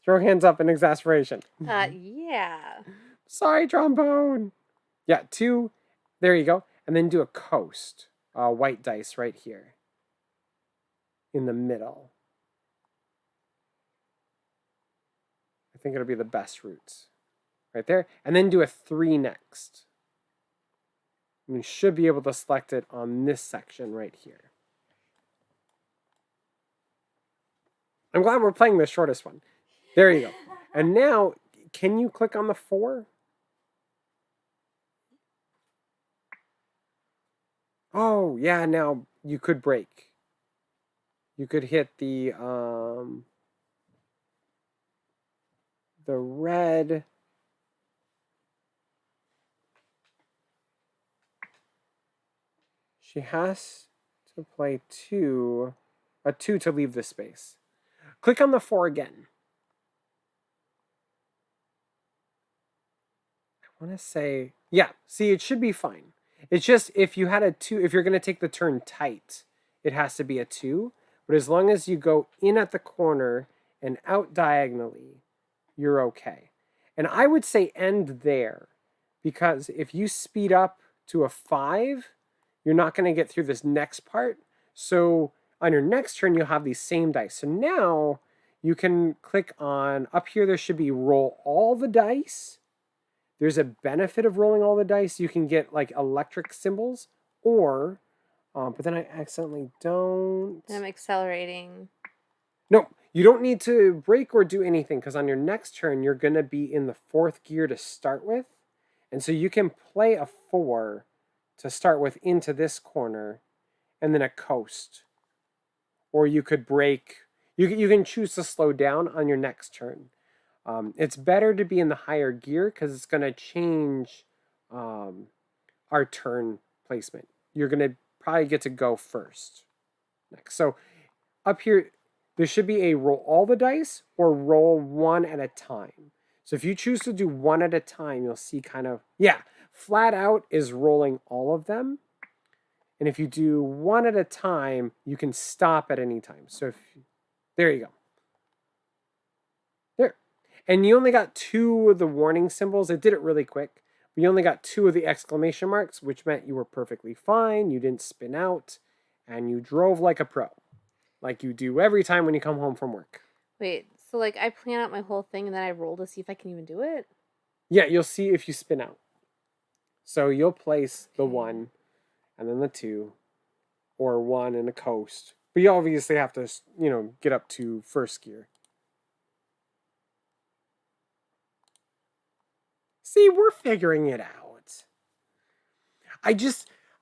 Throw hands up in exasperation. Yeah. Sorry, trombone. Yeah, 2. There you go. And then do a coast. White dice right here. In the middle. I think it'll be the best routes. Right there. And then do a 3 next. And you should be able to select it on this section right here. I'm glad we're playing the shortest one. There you go. And now, can you click on the 4? Oh, yeah, now you could break. You could hit the red. She has to play a 2 to leave the space. Click on the 4 again. I want to say, yeah, see, it should be fine. It's just if you had a 2, if you're going to take the turn tight, it has to be a 2. But as long as you go in at the corner and out diagonally, you're okay. And I would say end there, because if you speed up to a 5, you're not going to get through this next part. So on your next turn, you'll have these same dice. So now you can click on up here. There should be roll all the dice. There's a benefit of rolling all the dice. You can get like electric symbols, or but then I accidentally don't. I'm accelerating. No, you don't need to break or do anything because on your next turn, you're going to be in the 4th gear to start with. And so you can play a 4 to start with into this corner and then a coast. Or you could break, you can choose to slow down on your next turn. It's better to be in the higher gear because it's going to change our turn placement. You're going to probably get to go first next. So up here, there should be a roll all the dice or roll one at a time. So if you choose to do one at a time, you'll see kind of, yeah, flat out is rolling all of them. And if you do one at a time, you can stop at any time. So there you go. There. And you only got 2 of the warning symbols. It did it really quick. But you only got 2 of the exclamation marks, which meant you were perfectly fine. You didn't spin out. And you drove like a pro. Like you do every time when you come home from work. Wait, so like I plan out my whole thing and then I roll to see if I can even do it? Yeah, you'll see if you spin out. So you'll place the 1 and then the 2 or 1 and a coast. But you obviously have to, get up to 1st gear. See, we're figuring it out.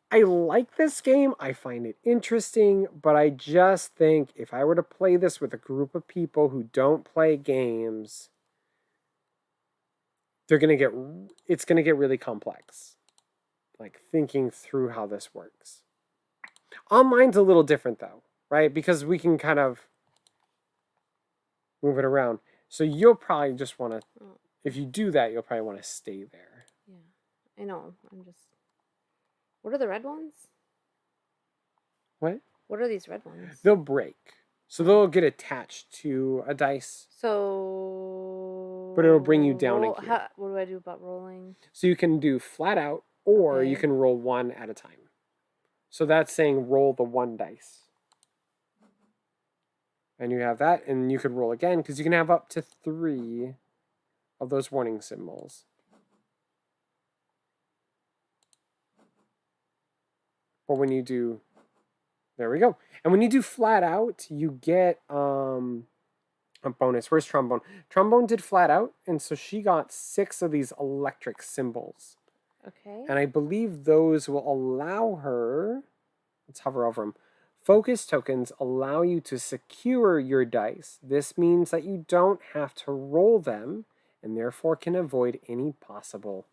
I like this game. I find it interesting, but I just think if I were to play this with a group of people who don't play games, it's going to get really complex. Like thinking through how this works. Online's a little different though, right? Because we can kind of move it around. So you'll probably just want to, if you do that, you'll probably want to stay there. Yeah, I know. What are the red ones? What? What are these red ones? They'll break. So they'll get attached to a dice. So... But it'll bring you down a gear. What do I do about rolling? So you can do flat out, or you can roll 1 at a time. So that's saying roll the 1 dice. And you have that, and you could roll again, because you can have up to 3 of those warning symbols. But when you do, there we go. And when you do flat out, you get a bonus. Where's Trombone? Trombone did flat out, and so she got 6 of these electric symbols. Okay. And I believe those will allow her, let's hover over them. Focus tokens allow you to secure your dice. This means that you don't have to roll them and therefore can avoid any possible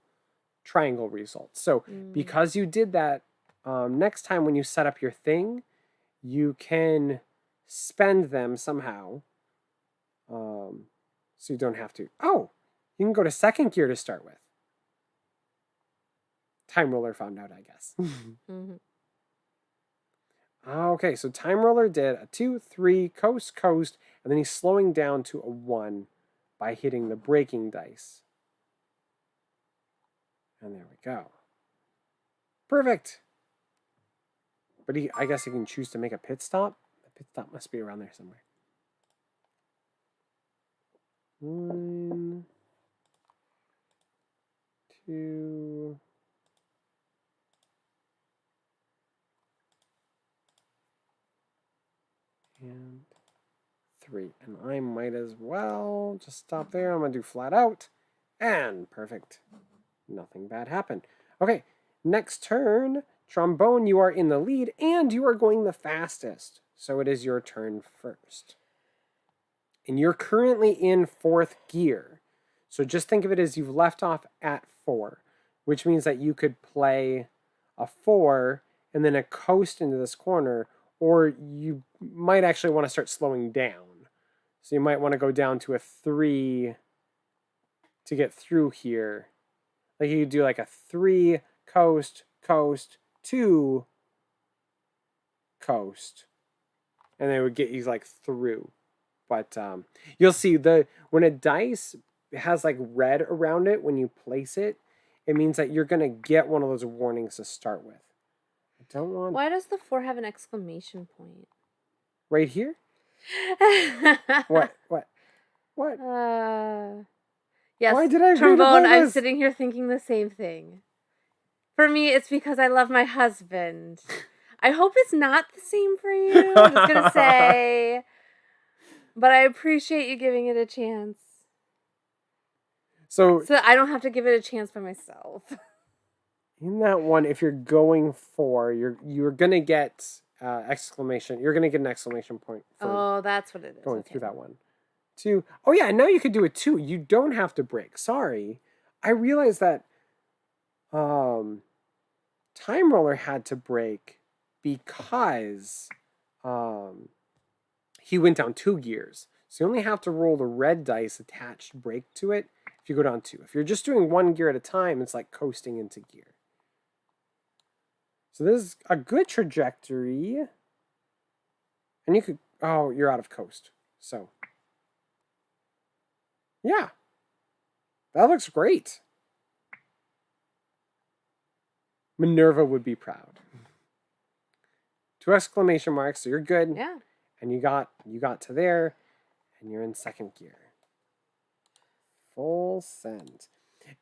triangle results. So because you did that, next time when you set up your thing, you can spend them somehow. So you don't have to. Oh, you can go to 2nd gear to start with. Time Roller found out, I guess. Okay, so Time Roller did a 2, 3, coast, coast, and then he's slowing down to a 1 by hitting the breaking dice. And there we go. Perfect. But I guess he can choose to make a pit stop. The pit stop must be around there somewhere. 1, 2... and 3. And I might as well just stop there. I'm going to do flat out. And perfect. Nothing bad happened. Okay, next turn. Trombone, you are in the lead, and you are going the fastest. So it is your turn first. And you're currently in 4th gear. So just think of it as you've left off at 4, which means that you could play a 4 and then a coast into this corner, or you might actually want to start slowing down. So you might want to go down to a 3 to get through here. Like you could do like a 3, coast, coast, 2, coast. And they would get you like through. But you'll see when a dice has like red around it when you place it, it means that you're going to get one of those warnings to start with. I don't want... Why does the 4 have an exclamation point? Right here? What? What? What? Yes, Why did I agree to trombone, play I'm this? sitting here thinking the same thing. For me, it's because I love my husband. I hope it's not the same for you. I'm just gonna say, but I appreciate you giving it a chance. So So I don't have to give it a chance by myself. in that one, if you're going for, you're gonna get exclamation. You're gonna get an exclamation point for Oh, that's what it is. going Okay. through that one. Two. Oh yeah, now you could do it too. You don't have to break. Sorry, I realized that Time Roller had to break because he went down 2 gears. So you only have to roll the red dice attached break to it if you go down 2. If you're just doing 1 gear at a time, it's like coasting into gear. So this is a good trajectory. And you could, oh, you're out of coast. So, yeah, that looks great. Minerva would be proud. 2 exclamation marks, so you're good. Yeah. And you got to there, and you're in second gear. Full send.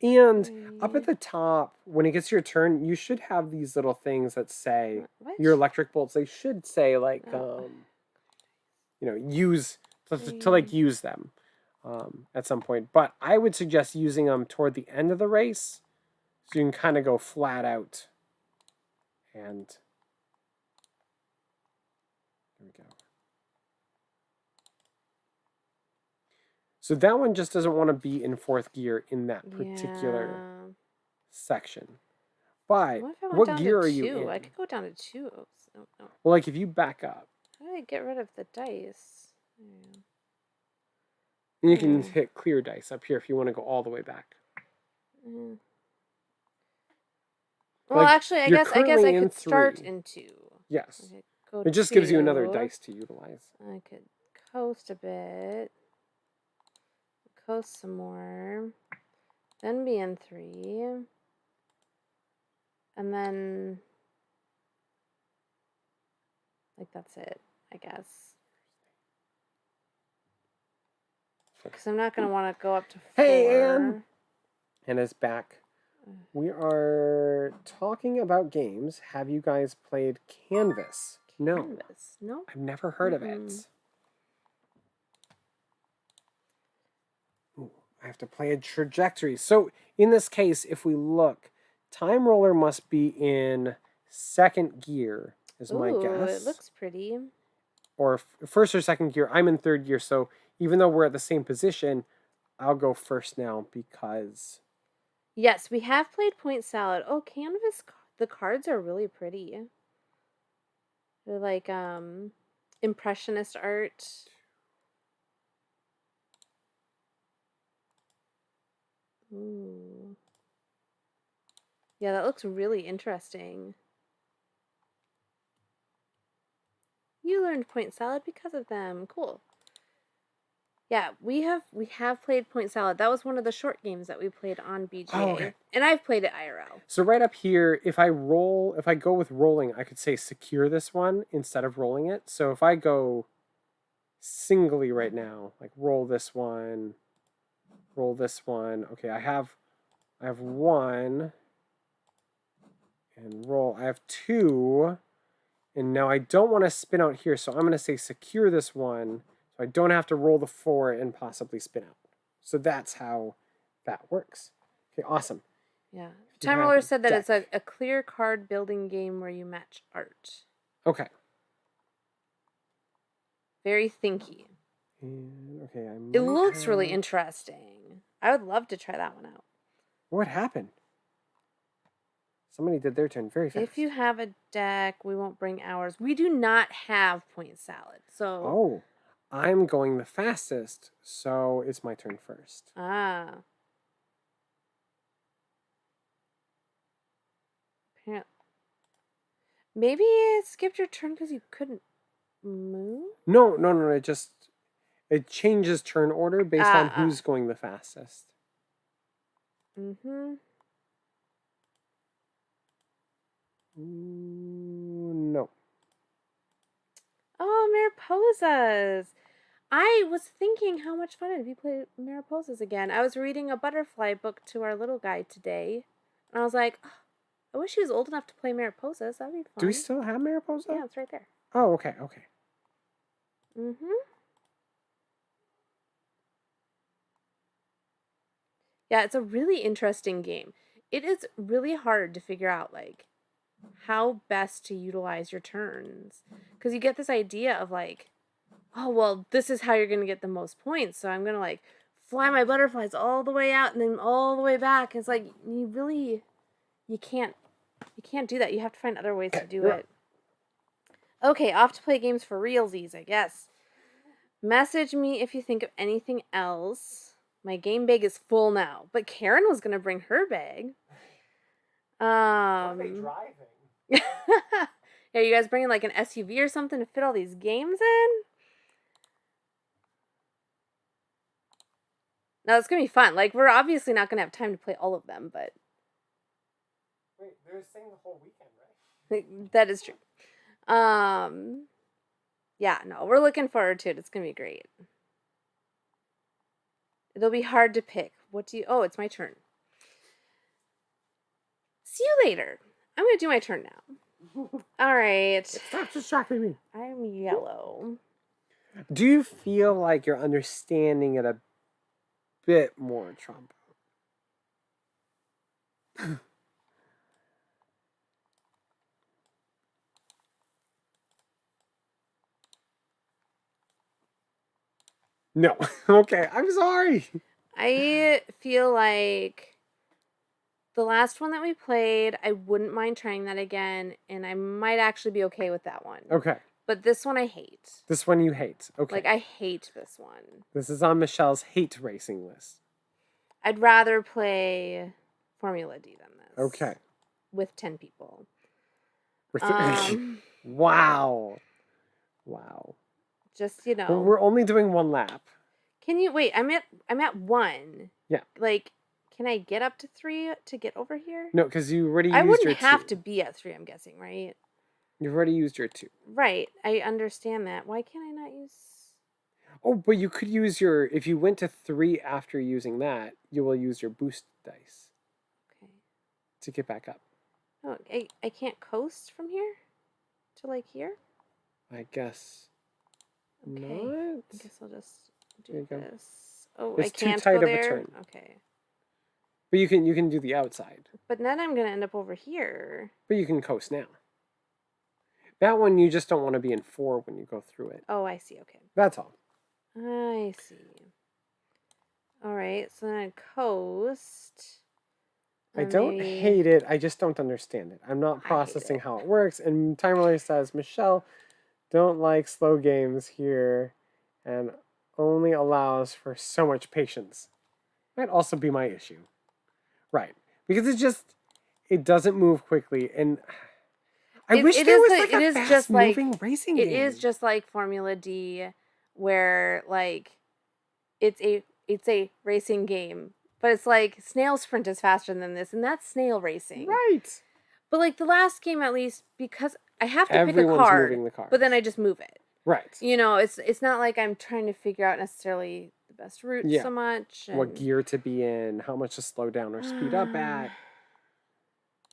And up at the top, when it gets your turn, you should have these little things that say your electric bolts. They should say like, use to like use them at some point. But I would suggest using them toward the end of the race, so you can kind of go flat out. And there we go. So that one just doesn't want to be in 4th gear in that particular section. But what gear are you in? I could go down to 2. Well, like if you back up. How do I get rid of the dice? And you can hit clear dice up here if you want to go all the way back. Well, like, actually, I guess I could start in 2. Yes. It just gives you another dice to utilize. I could coast a bit. Coast some more. Then be in 3. And then, like, that's it, I guess. Because I'm not going to want to go up to 4. Hey, Anna's back. We are talking about games. Have you guys played Canvas? No. No. I've never heard of it. Ooh, I have to play a trajectory. So in this case, if we look, Time Roller must be in 2nd gear, is my guess. It looks pretty. Or 1st or 2nd gear. I'm in 3rd gear, so even though we're at the same position, I'll go first now because... Yes, we have played Point Salad. Oh, Canvas, the cards are really pretty. They're like impressionist art. Ooh. Yeah, that looks really interesting. You learned Point Salad because of them. Cool. Yeah, we have played Point Salad. That was one of the short games that we played on BGA. Oh, okay. And I've played it IRL. So right up here, if I go with rolling, I could say secure this one instead of rolling it. So if I go singly right now, like roll this one, okay, I have 1 and roll. I have 2, and now I don't want to spin out here, so I'm going to say secure this one. So I don't have to roll the 4 and possibly spin out. So that's how that works. Okay, awesome. Yeah. Time Roller said that it's a clear card building game where you match art. Okay. Very thinky. And, okay, it looks really interesting. I would love to try that one out. What happened? Somebody did their turn very fast. If you have a deck, we won't bring ours. We do not have Point Salad, so... Oh, I'm going the fastest, so it's my turn first. Ah. Apparently. Maybe it skipped your turn because you couldn't move? No. It changes turn order based on who's going the fastest. Mm-hmm. No. Oh, Mariposas. I was thinking how much fun it'd be play Mariposas again. I was reading a butterfly book to our little guy today, and I was like, "Oh, I wish he was old enough to play Mariposas. That'd be Do we fun." still have Mariposa? Yeah, it's right there. Oh, okay, okay. Mm-hmm. Yeah, it's a really interesting game. It is really hard to figure out, like, how best to utilize your turns. Because you get this idea of, like, oh, well, this is how you're going to get the most points. So I'm going to, like, fly my butterflies all the way out and then all the way back. It's like, you can't do that. You have to find other ways to do it. Okay, off to play games for realsies, I guess. Message me if you think of anything else. My game bag is full now, but Karen was gonna bring her bag. What are they driving? Yeah, you guys bringing like an SUV or something to fit all these games in? No, it's gonna be fun. Like, we're obviously not gonna have time to play all of them, but Wait, they're saying the whole weekend, right? that is true. Yeah, no, we're looking forward to it. It's gonna be great. It'll be hard to pick. What do you... Oh, it's my turn. See you later. I'm gonna do my turn now. All right. Stop distracting me. I'm yellow. Do you feel like you're understanding it a bit more, Trump? No. Okay, I'm sorry. I feel like the last one that we played, I wouldn't mind trying that again, and I might actually be okay with that one. Okay. But this one I hate. This one you hate. Okay. Like, I hate this one. This is on Michelle's hate racing list. I'd rather play Formula D than this. Okay. With 10 people. Wow. Wow. Just, you know. Well, we're only doing one lap. Can you wait? I'm at 1. Yeah. Like, can I get up to 3 to get over here? No, because you already used your 2. I wouldn't have to be at 3, I'm guessing, right? You've already used your 2. Right. I understand that. Why can't I not use... Oh, but you could use your... If you went to 3 after using that, you will use your boost dice. Okay. To get back up. Oh, I can't coast from here? To, like, here? I guess Okay. not. I guess I'll just There you do go. this. Oh, It's I can't too tight go of a there? turn. Okay. But you can do the outside. But then I'm going to end up over here. But you can coast now. That one you just don't want to be in 4 when you go through it. Oh, I see. Okay. That's all. I see. All right. So then I coast. I don't hate it. I just don't understand it. I'm not processing how it works. And Timerly says, Michelle don't like slow games here and only allows for so much patience. Might also be my issue. Right. Because it doesn't move quickly. And I wish there was like a fast-moving racing game. It is just like Formula D, where like it's a racing game, but it's like Snail Sprint is faster than this, and that's snail racing. Right. But like the last game, at least, because I have to pick a Everyone's card, moving the cards. but then I just move it. Right. You know, it's not like I'm trying to figure out necessarily the best route so much. And... What gear to be in, how much to slow down or speed up at.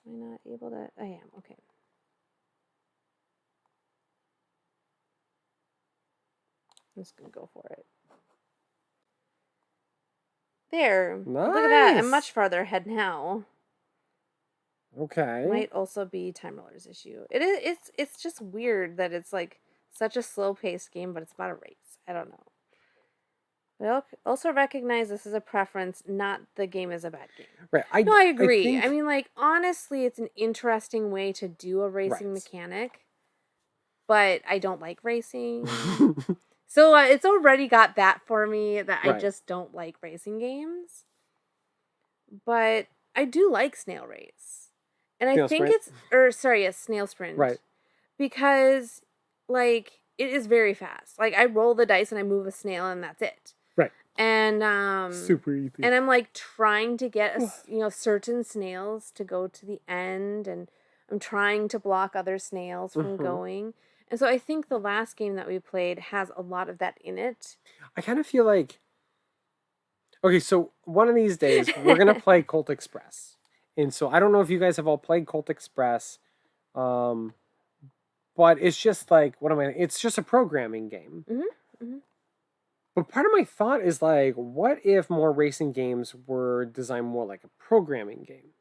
Am I not able to? I am. Okay. I'm just going to go for it. There. Nice. Look at that. I'm much farther ahead now. Okay. Might also be Time Roller's issue. It's just weird that it's like such a slow-paced game, but it's about a race. I don't know. But I also recognize this is a preference, not the game is a bad game. Right. I agree. I mean, like, honestly, it's an interesting way to do a racing mechanic, but I don't like racing. So it's already got that for me that I just don't like racing games. But I do like Snail Race. And I think Snail Sprint. Right. Because, like, it is very fast. Like, I roll the dice and I move a snail and that's it. Right. And, super easy. And I'm, like, trying to get, certain snails to go to the end. And I'm trying to block other snails from going. And so I think the last game that we played has a lot of that in it. I kind of feel like, okay, so one of these days we're gonna play Colt Express, and so I don't know if you guys have all played Colt Express, um, but it's just like what am I? It's just a programming game. But part of my thought is like, what if more racing games were designed more like a programming game?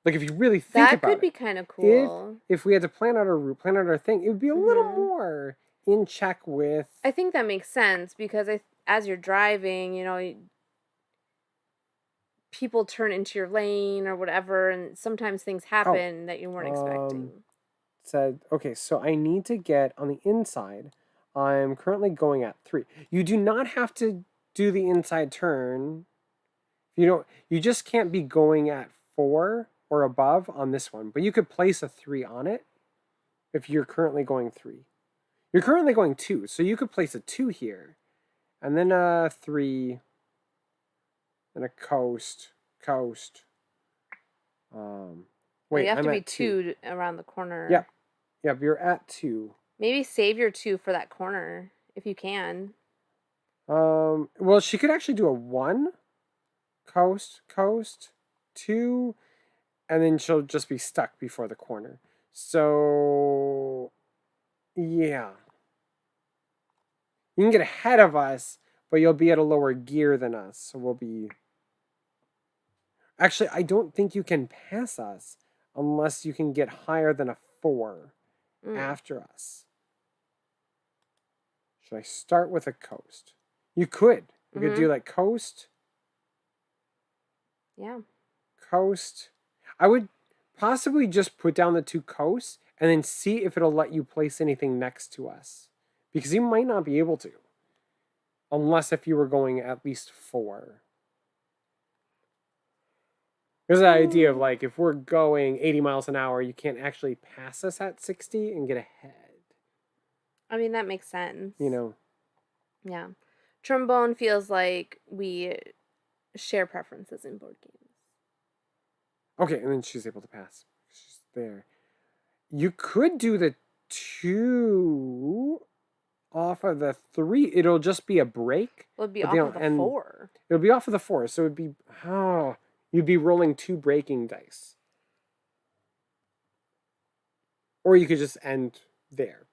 Like if you really think That could about be it, kind of if cool. if we had to plan out our route, plan out our thing, it would be a little more in check with. I think that makes sense because as you're driving, people turn into your lane or whatever, and sometimes things Oh, happen that you weren't expecting. said, okay, so I need to get on the inside. I'm currently going at 3. You do not have to do the inside turn. You just can't be going at 4 or above on this one, but you could place a 3 on it if you're currently going 3. You're currently going 2, so you could place a 2 here, and then a 3, and a coast. You Wait, have I'm to be at 2. 2 around the corner. Yep, you're at 2. Maybe save your 2 for that corner if you can. Well, she could actually do a 1, coast, 2, and then she'll just be stuck before the corner. So, yeah. You can get ahead of us, but you'll be at a lower gear than us. So we'll be. Actually, I don't think you can pass us unless you can get higher than a 4 after us. Should I start with a coast? You could. You could do like coast. Yeah. Coast. I would possibly just put down the 2 coasts and then see if it'll let you place anything next to us. Because you might not be able to. Unless if you were going at least 4. There's the idea of like, if we're going 80 miles an hour, you can't actually pass us at 60 and get ahead. I mean, that makes sense. Yeah. Trombone feels like we share preferences in board games. Okay, and then she's able to pass. She's there. You could do the 2 off of the 3. It'll just be a break. Well, it'd be off of the 4. It'll be off of the 4, so it'd be you'd be rolling 2 breaking dice. Or you could just end there.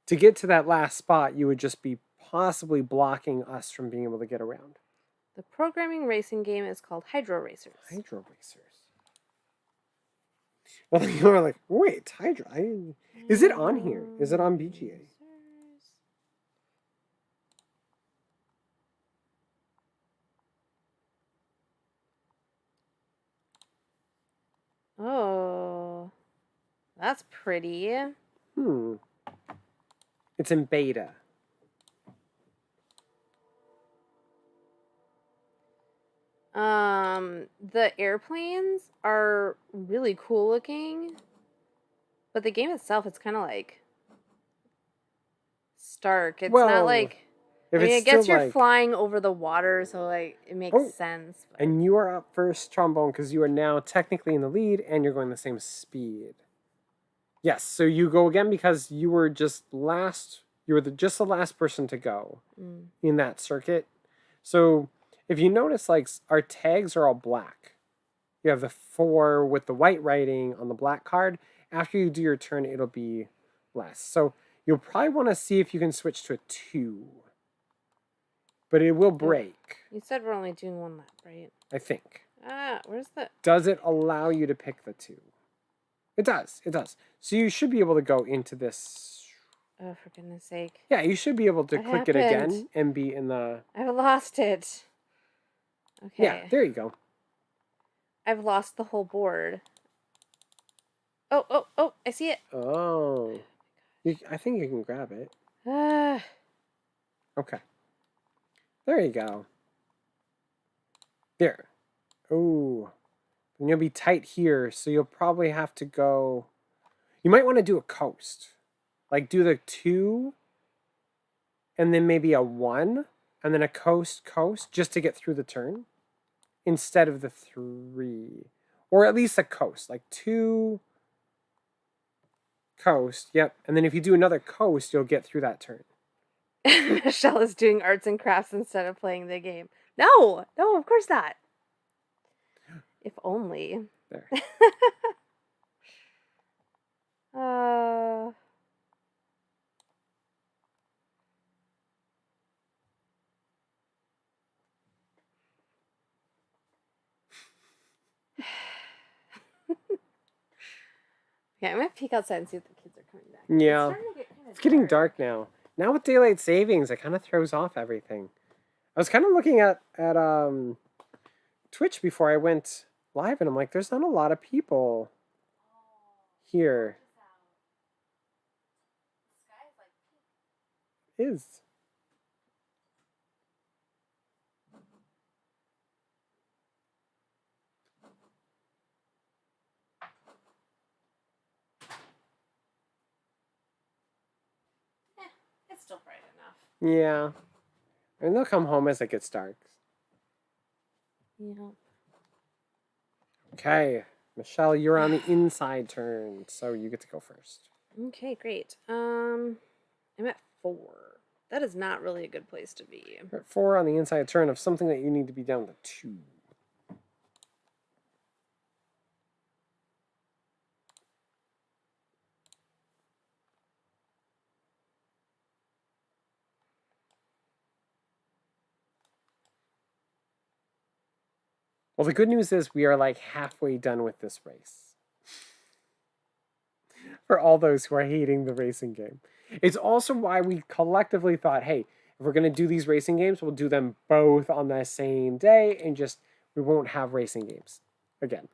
To get to that last spot, you would just be possibly blocking us from being able to get around. The programming racing game is called Hydro Racers. Hydro Racers. Well, you were like, wait, Hydro. Is it on here? Is it on BGA? Oh, that's pretty. It's in beta. The airplanes are really cool looking, but the game itself, it's kind of like stark. It's not like. I guess you're like, flying over the water, so like it makes sense. But... And you are up first, Trombone, because you are now technically in the lead, and you're going the same speed. Yes, so you go again because you were just last. You were just the last person to go in that circuit. So if you notice, like our tags are all black. You have the 4 with the white writing on the black card. After you do your turn, it'll be less. So you'll probably want to see if you can switch to a 2. But it will break. You said we're only doing 1 lap, right? I think. Where's the... Does it allow you to pick the 2? It does. It does. So you should be able to go into this... Oh, for goodness sake. Yeah, you should be able to click it again and be in the... I've lost it. Okay. Yeah, there you go. I've lost the whole board. Oh, I see it. Oh. I think you can grab it. Okay. There you go. There. Oh. And you'll be tight here, so you'll probably have to go... You might want to do a coast. Like, do the 2, and then maybe a 1, and then a coast, just to get through the turn, instead of the 3. Or at least a coast. Like, 2... Coast, yep. And then if you do another coast, you'll get through that turn. Michelle is doing arts and crafts instead of playing the game. No, of course not. If only. There. uh... Yeah, I'm gonna peek outside and see if the kids are coming back. Yeah. It's getting dark now. Now with daylight savings, it kind of throws off everything. I was kind of looking at Twitch before I went live, and I'm like, there's not a lot of people here. Is. It's still bright enough. Yeah. And they'll come home as it gets dark. Yeah. Okay. Michelle, you're on the inside turn, so you get to go first. Okay, great. I'm at 4. That is not really a good place to be. You're at 4 on the inside turn of something that you need to be down to 2. Well, the good news is we are like halfway done with this race. For all those who are hating the racing game. It's also why we collectively thought, hey, if we're going to do these racing games, we'll do them both on the same day and just, we won't have racing games again.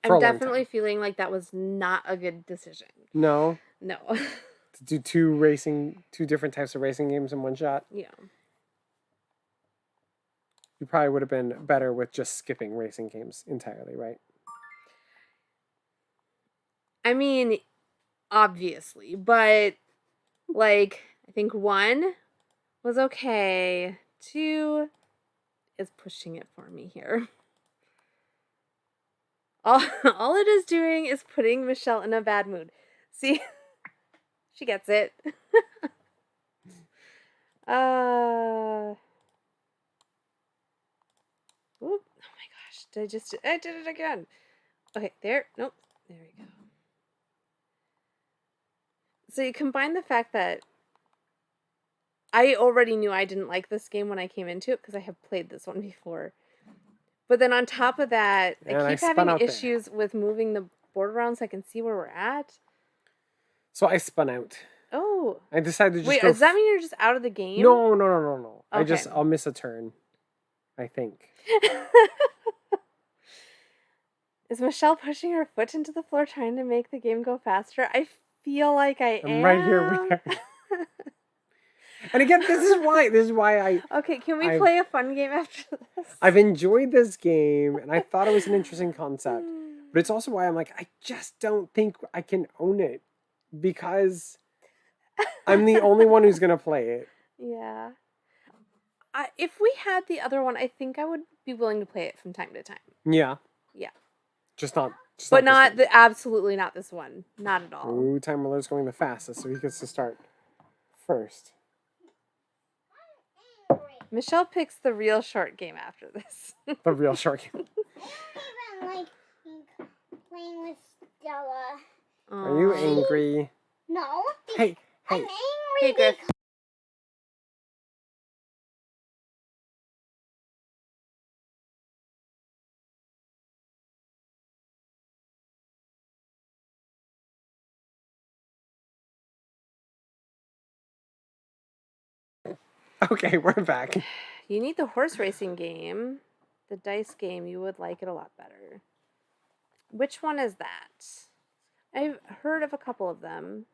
I'm definitely feeling like that was not a good decision. No? No. To do two different types of racing games in one shot? Yeah. You probably would have been better with just skipping racing games entirely, right? I mean, obviously, but like, I think 1 was okay. 2 is pushing it for me here. All it is doing is putting Michelle in a bad mood. See? She gets it. Oop. Oh my gosh. I did it again. Okay, there. Nope. There we go. So you combine the fact that I already knew I didn't like this game when I came into it because I have played this one before. But then on top of that, I keep having issues with moving the board around so I can see where we're at. So I spun out. Oh. I decided to just Wait, does that mean you're just out of the game? No. Okay. I'll miss a turn. I think. Is Michelle pushing her foot into the floor trying to make the game go faster? I feel like I am. I'm right here with her. And again, this is why I... Okay, can we play a fun game after this? I've enjoyed this game, and I thought it was an interesting concept. But it's also why I'm like, I just don't think I can own it. Because I'm the only one who's going to play it. Yeah. If we had the other one, I think I would be willing to play it from time to time. Yeah. Yeah. But absolutely not this one. Not at all. Ooh, Time Miller's going the fastest, so he gets to start first. Michelle picks the real short game after this. The real short game. I don't even like playing with Stella. Are you angry? No. Hey. I'm angry Hey, Griff. Okay, we're back. You need the horse racing game. The dice game, you would like it a lot better. Which one is that? I've heard of a couple of them.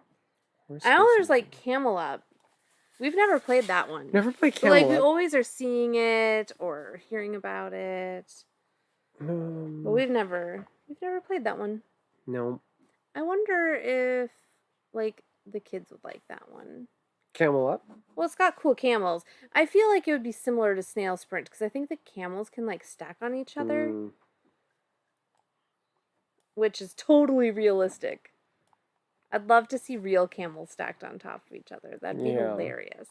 I know there's like Camel Up. We've never played that one. Never played Camel Up. We always are seeing it or hearing about it. But we've never played that one. No. I wonder if like the kids would like that one. Camel Up? Well, it's got cool camels. I feel like it would be similar to Snail Sprint because I think the camels can like stack on each other. Which is totally realistic. I'd love to see real camels stacked on top of each other. That'd be Yeah. hilarious.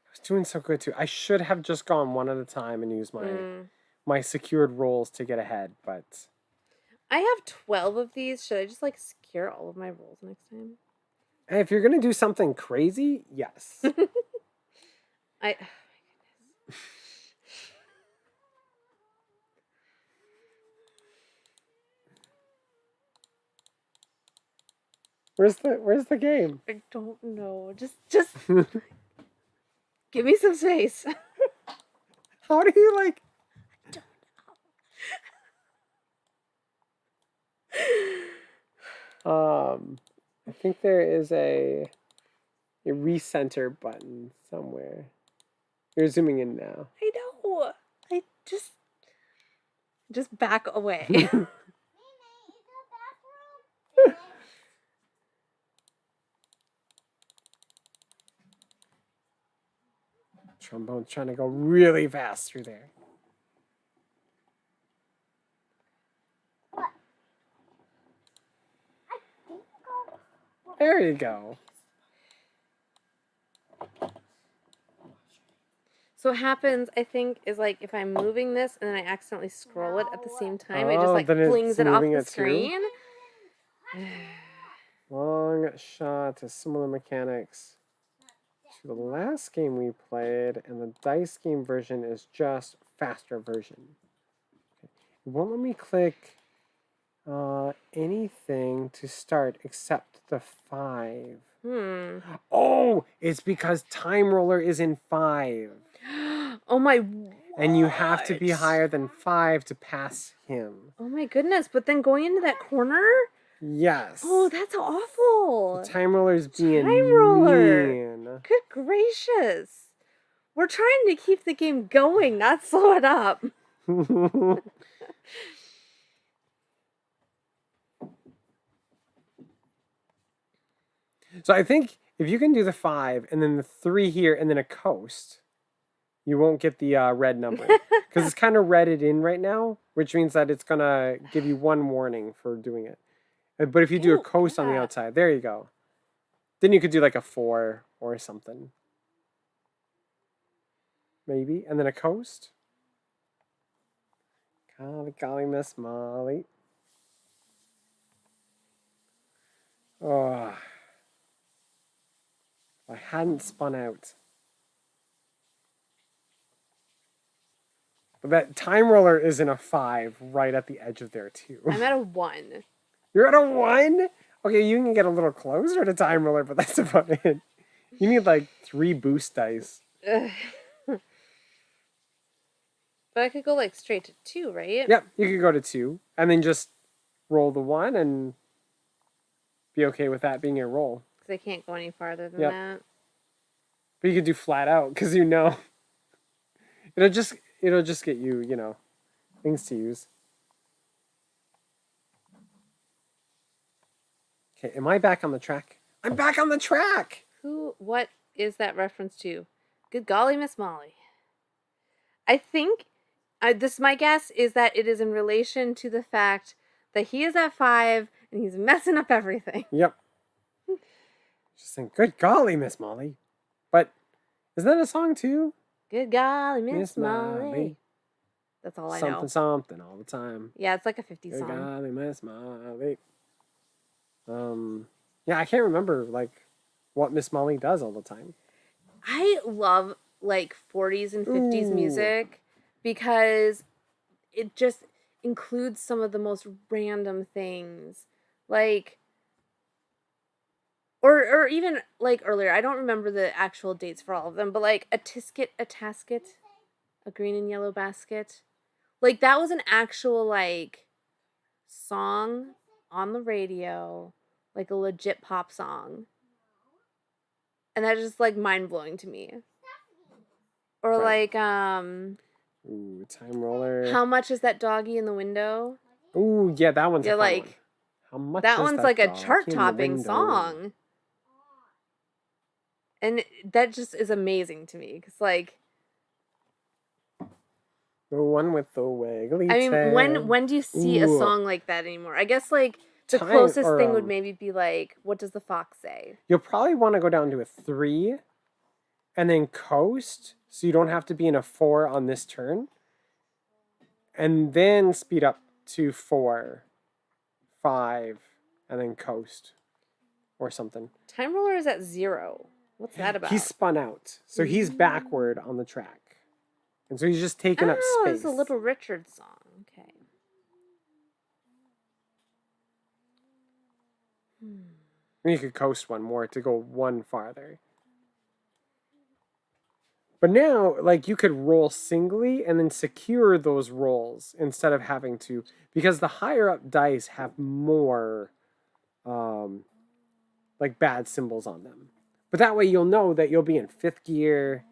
I was doing so good too. I should have just gone one at a time and used my Mm. my secured rolls to get ahead, but I have 12 of these. Should I just like secure all of my rolls next time? hey, if you're gonna do something crazy, yes. I Where's the game? I don't know. Just give me some space. How do you like? I don't I think there is a recenter button somewhere. You're zooming in now. I know. I just back away. Mimi, is the bathroom? Trombone's trying to go really fast through there. What? I think I'll... There you go. So what happens, I think, is like if I'm moving this and then I accidentally scroll it at the same time, it just Oh, like then it's flings it off moving the it too? screen. Long shot to similar mechanics to the last game we played, and the dice game version is just faster version. Okay. It won't let me click anything to start except the 5. Oh, it's because Time Roller is in 5. Oh my! And you have to be what? higher than 5 to pass him. Oh my goodness! But then going into that corner. Yes. Oh, that's awful. The Time Roller's being Time Roller. mean. Good gracious! We're trying to keep the game going, not slow it up. So I think if you can do the 5 and then the 3 here and then a coast, you won't get the red number. Because it's kind of redded in right now, which means that it's going to give you 1 warning for doing it. But if you do a Ew, coast on the yeah. outside, there you go. Then you could do like a 4 or something. Maybe. And then a coast. Golly, golly, Miss Molly. Oh. I hadn't spun out. But that Time Roller is in a 5 right at the edge of there too. I'm at a 1. You're at a 1? Okay, you can get a little closer to Time Roller, but that's about it. You need like 3 boost dice. Ugh. But I could go like straight to 2, right? Yep, you could go to 2 and then just roll the 1 and be okay with that being your roll. Because I can't go any farther than Yep. that. But you could do flat out because you know it'll just get you, things to use. Okay, am I back on the track? I'm back on the track. What is that reference to? Good golly, Miss Molly. I think, my guess is that it is in relation to the fact that he is at 5 and he's messing up everything. Yep. Just saying, good golly, Miss Molly. But isn't that a song too? Good golly, Miss Miss Molly. Molly. That's all I Something, know. something all the time. Yeah, it's like a 50s Good song. golly, Miss Molly. Yeah, I can't remember like what Miss Molly does all the time. I love like 40s and 50s Ooh. music because it just includes some of the most random things. Like or even like earlier, I don't remember the actual dates for all of them, but like a tisket, a tasket, a green and yellow basket. Like that was an actual like song on the radio, like a legit pop song. And that's just like mind-blowing to me. Or Right. like Ooh, Time Roller. how much is that doggy in the window? Ooh, yeah, that one's Yeah, a fun like one. How much that is one's that like a dog in the chart-topping window? song. And that just is amazing to me cuz like The one with the wiggly I mean, tail. when do you see a Ooh. song like that anymore? I guess like The time closest or thing would maybe be like, what does the fox say? you'll probably want to go down to a 3 and then coast so you don't have to be in a 4 on this turn. And then speed up to 4, 5, and then coast or something. Time roller is at 0. What's that about? He's spun out, so he's backward on the track. And so he's just taking up Oh, space. it's a Little Richard song. Okay. You could coast one more to go one farther. But now, like, you could roll singly and then secure those rolls instead of having to, because the higher up dice have more, like, bad symbols on them. But that way you'll know that you'll be in 5th gear,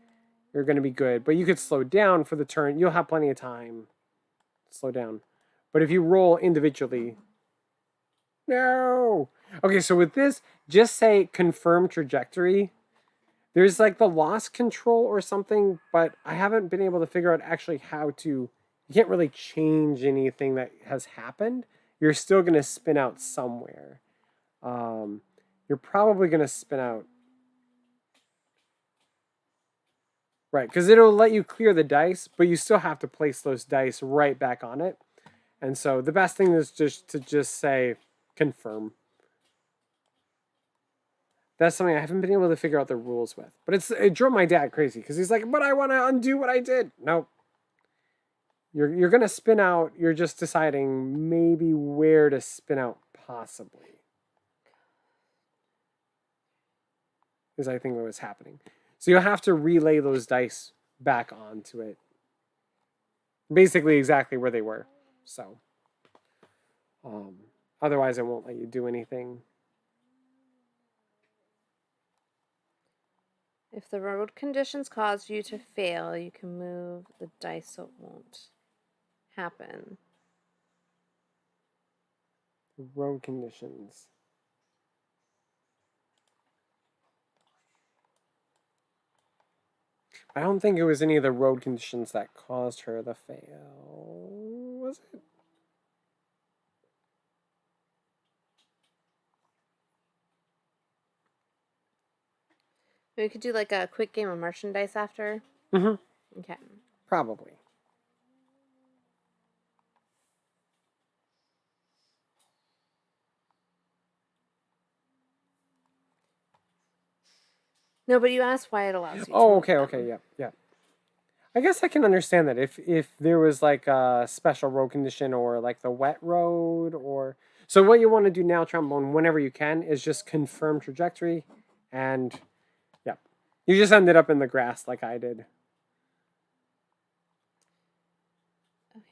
you're going to be good. But you could slow down for the turn. You'll have plenty of time to slow down. But if you roll individually, no. Okay, so with this, just say confirm trajectory. There's like the loss control or something, but I haven't been able to figure out actually how to. You can't really change anything that has happened. You're still going to spin out somewhere. You're probably going to spin out. Right, because it'll let you clear the dice, but you still have to place those dice right back on it. And so the best thing is just to say confirm. That's something I haven't been able to figure out the rules with. But it drove my dad crazy because he's like, but I want to undo what I did. Nope. You're going to spin out. You're just deciding maybe where to spin out possibly. Is I think what was happening. So you'll have to relay those dice back onto it. Basically exactly where they were. So otherwise it won't let you do anything. If the road conditions cause you to fail, you can move the dice so it won't happen. Road conditions. I don't think it was any of the road conditions that caused her the fail. Was it? We could do like a quick game of merchandise after. Mm-hmm. Okay. Probably. No, but you asked why it allows you. Oh, to okay, move them. okay, yeah. I guess I can understand that if there was like a special road condition or like the wet road or so what you want to do now, Trombone, whenever you can, is just confirm trajectory, and yeah, you just ended up in the grass like I did. Okay. So I was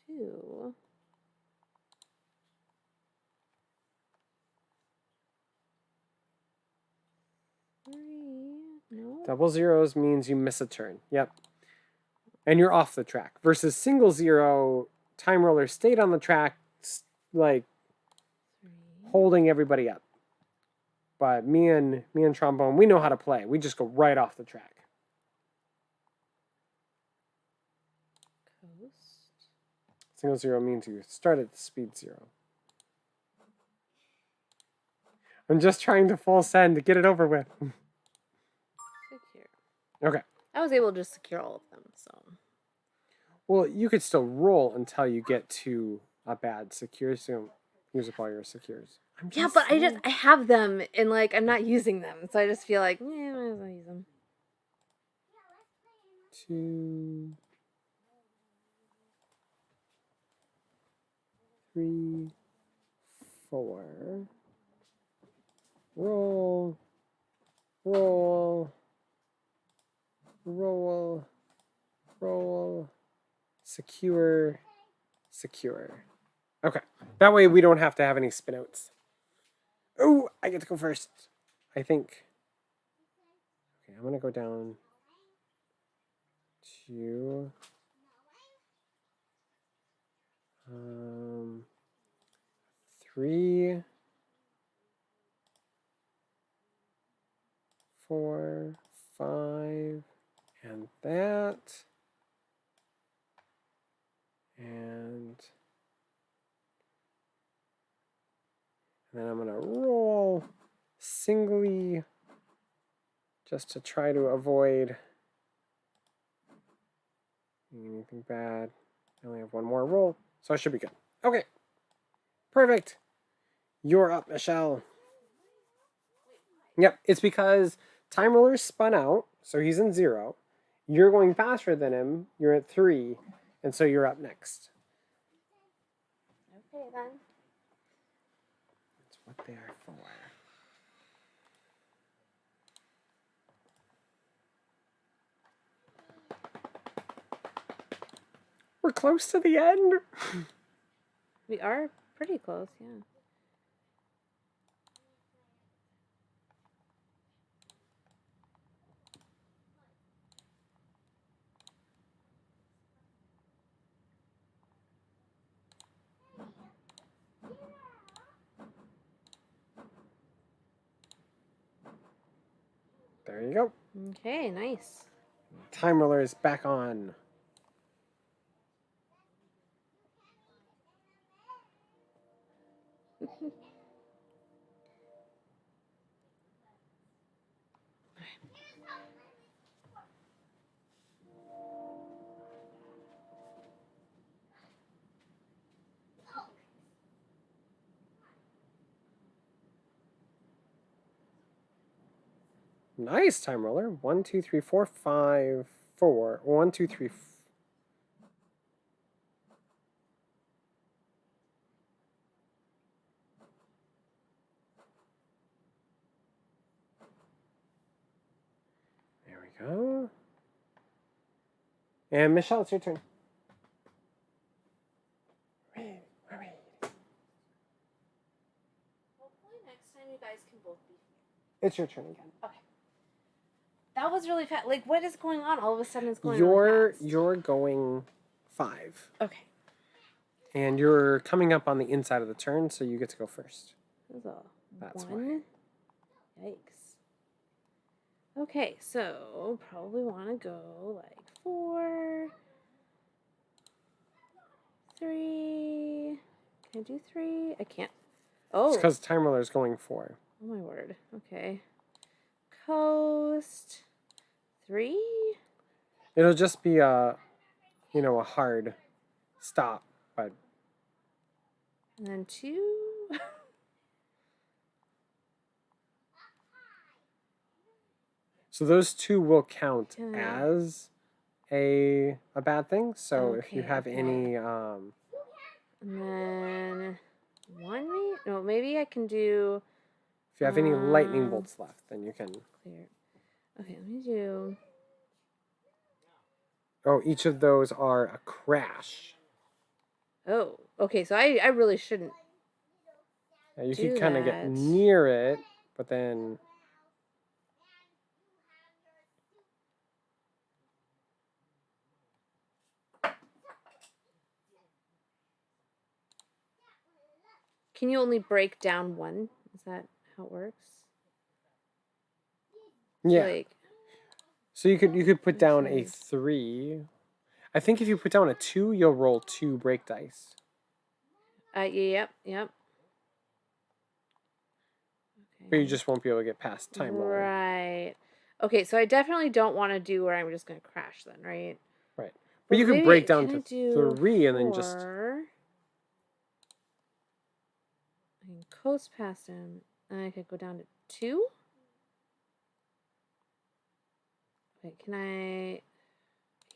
thinking. 2. No. Double zeros means you miss a turn. Yep. And you're off the track. Versus single zero, time roller stayed on the track, like 3. holding everybody up. But me and Trombone, we know how to play. We just go right off the track. Coast. Single zero means you start at speed 0. I'm just trying to full send to get it over with. Secure. Okay. I was able to just secure all of them, so. Well, you could still roll until you get to a bad secure. So use up all your secures. Yeah, but I have them and like I'm not using them, so I just feel like I might as well use them. 2, 3, 4. Roll. Roll. Roll. Roll. Secure. Secure. Okay. That way we don't have to have any spinouts. Oh, I get to go first. I think. Okay, I'm going to go down to 3, 4, 5, and that. And then I'm going to roll singly just to try to avoid anything bad. I only have one more roll, so I should be good. Okay. Perfect. You're up, Michelle. Yep, it's because Time Ruler spun out, so he's in 0. You're going faster than him. You're at 3, and so you're up next. Okay, then. That's what they are for. We're close to the end. We are pretty close, yeah. There you go. Okay, nice. Time Ruler is back on. Nice, Time Ruler. 1, 2, 3, 4, 5, 4. 1, 2, 3. There we go. And Michelle, it's your turn. Hopefully next time you guys can both be. It's your turn again. Okay. That was really fast. Like, what is going on? All of a sudden, it's going really fast. You're going 5. Okay. And you're coming up on the inside of the turn, so you get to go first. That's 1. Why. Yikes. Okay, so probably want to go like 4, 3. Can I do 3? I can't. Oh. It's because Time Ruler is going 4. Oh my word. Okay. Coast. 3. It'll just be a hard stop, but. And then 2. So those 2 will count as a bad thing. So if you have any. And then 1 maybe? No, maybe I can do. If you have any lightning bolts left, then you can. Clear. Okay, let me do. Oh, each of those are a crash. Oh, okay, so I really shouldn't. Yeah, you could kind of get near it, but then. Can you only break down 1? Is that how it works? Yeah. So you could put down a 3. I think if you put down a 2, you'll roll 2 break dice. Yep. Okay. But you just won't be able to get past Time Ruler. Right. Okay, so I definitely don't want to do where I'm just going to crash then, right? Right. But you can break down to 3 and then 4? just. I can coast past him, and I could go down to 2. Okay, can I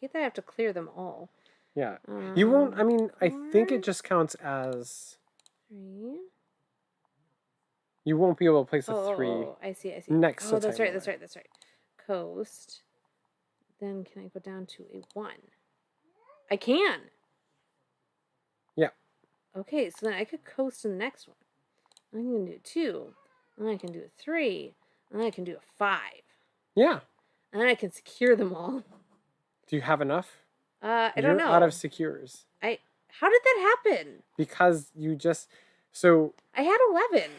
hate that I have to clear them all. Yeah. You won't, I mean, 4? I think it just counts as 3. You won't be able to place a 3. Oh, I see. Next to that's Time right. Ruler. That's right. Coast. Then can I go down to a 1? I can. Yeah. Okay, so then I could coast to the next one. I can do 2. And then I can do a 3. And then I can do a 5. Yeah. And then I can secure them all. Do you have enough? I don't know. You're out of secures. How did that happen? Because you just. So. I had 11.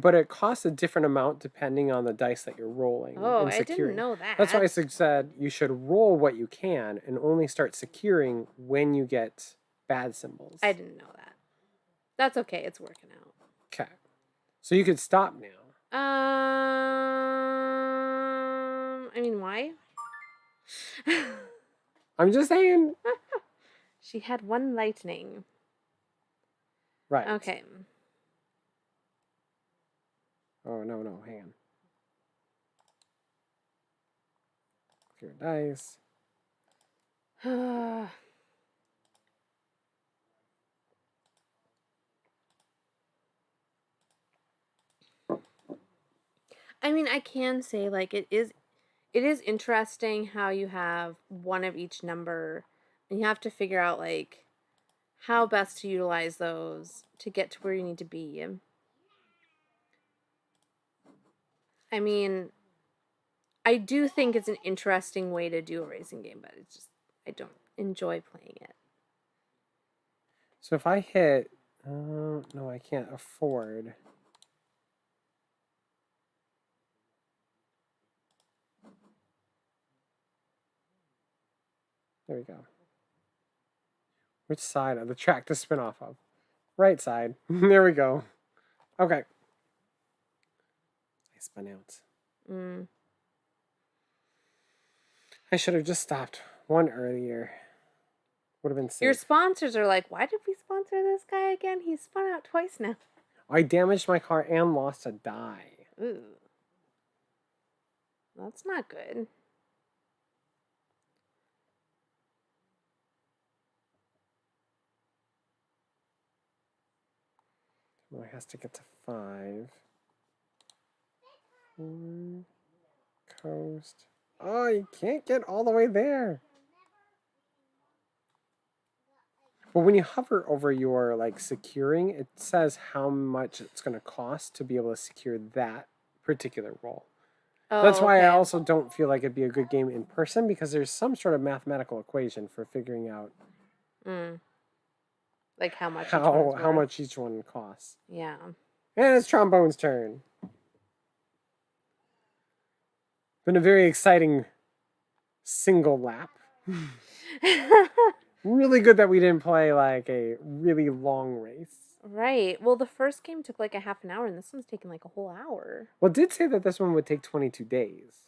but it costs a different amount depending on the dice that you're rolling Oh, and I didn't securing. know that. That's why I said you should roll what you can and only start securing when you get bad symbols. I didn't know that. That's okay. It's working out. Okay. So you could stop now. I mean, why? I'm just saying. She had one lightning. Right. Okay. Oh, no, hang on. Clear dice. I mean, I can say like it is interesting how you have one of each number and you have to figure out like how best to utilize those to get to where you need to be. I mean, I do think it's an interesting way to do a racing game, but it's just I don't enjoy playing it. So if I hit, no, I can't afford. There we go. Which side of the track to spin off of? Right side. There we go. Okay. I spun out. I should have just stopped one earlier. Would have been safe. Your sponsors are like, why did we sponsor this guy again? He's spun out twice now. I damaged my car and lost a die. Ooh. That's not good. Well, it has to get to 5. 4, coast. Oh, you can't get all the way there. But when you hover over your like securing, it says how much it's going to cost to be able to secure that particular roll. Oh, That's why I okay. also don't feel like it'd be a good game in person because there's some sort of mathematical equation for figuring out like how much how much each one costs. Yeah. And it's Trombone's turn. Been a very exciting single lap. Really good that we didn't play like a really long race. Right. Well, the first game took like a half an hour, and this one's taking like a whole hour. Well, it did say that this one would take 22 days.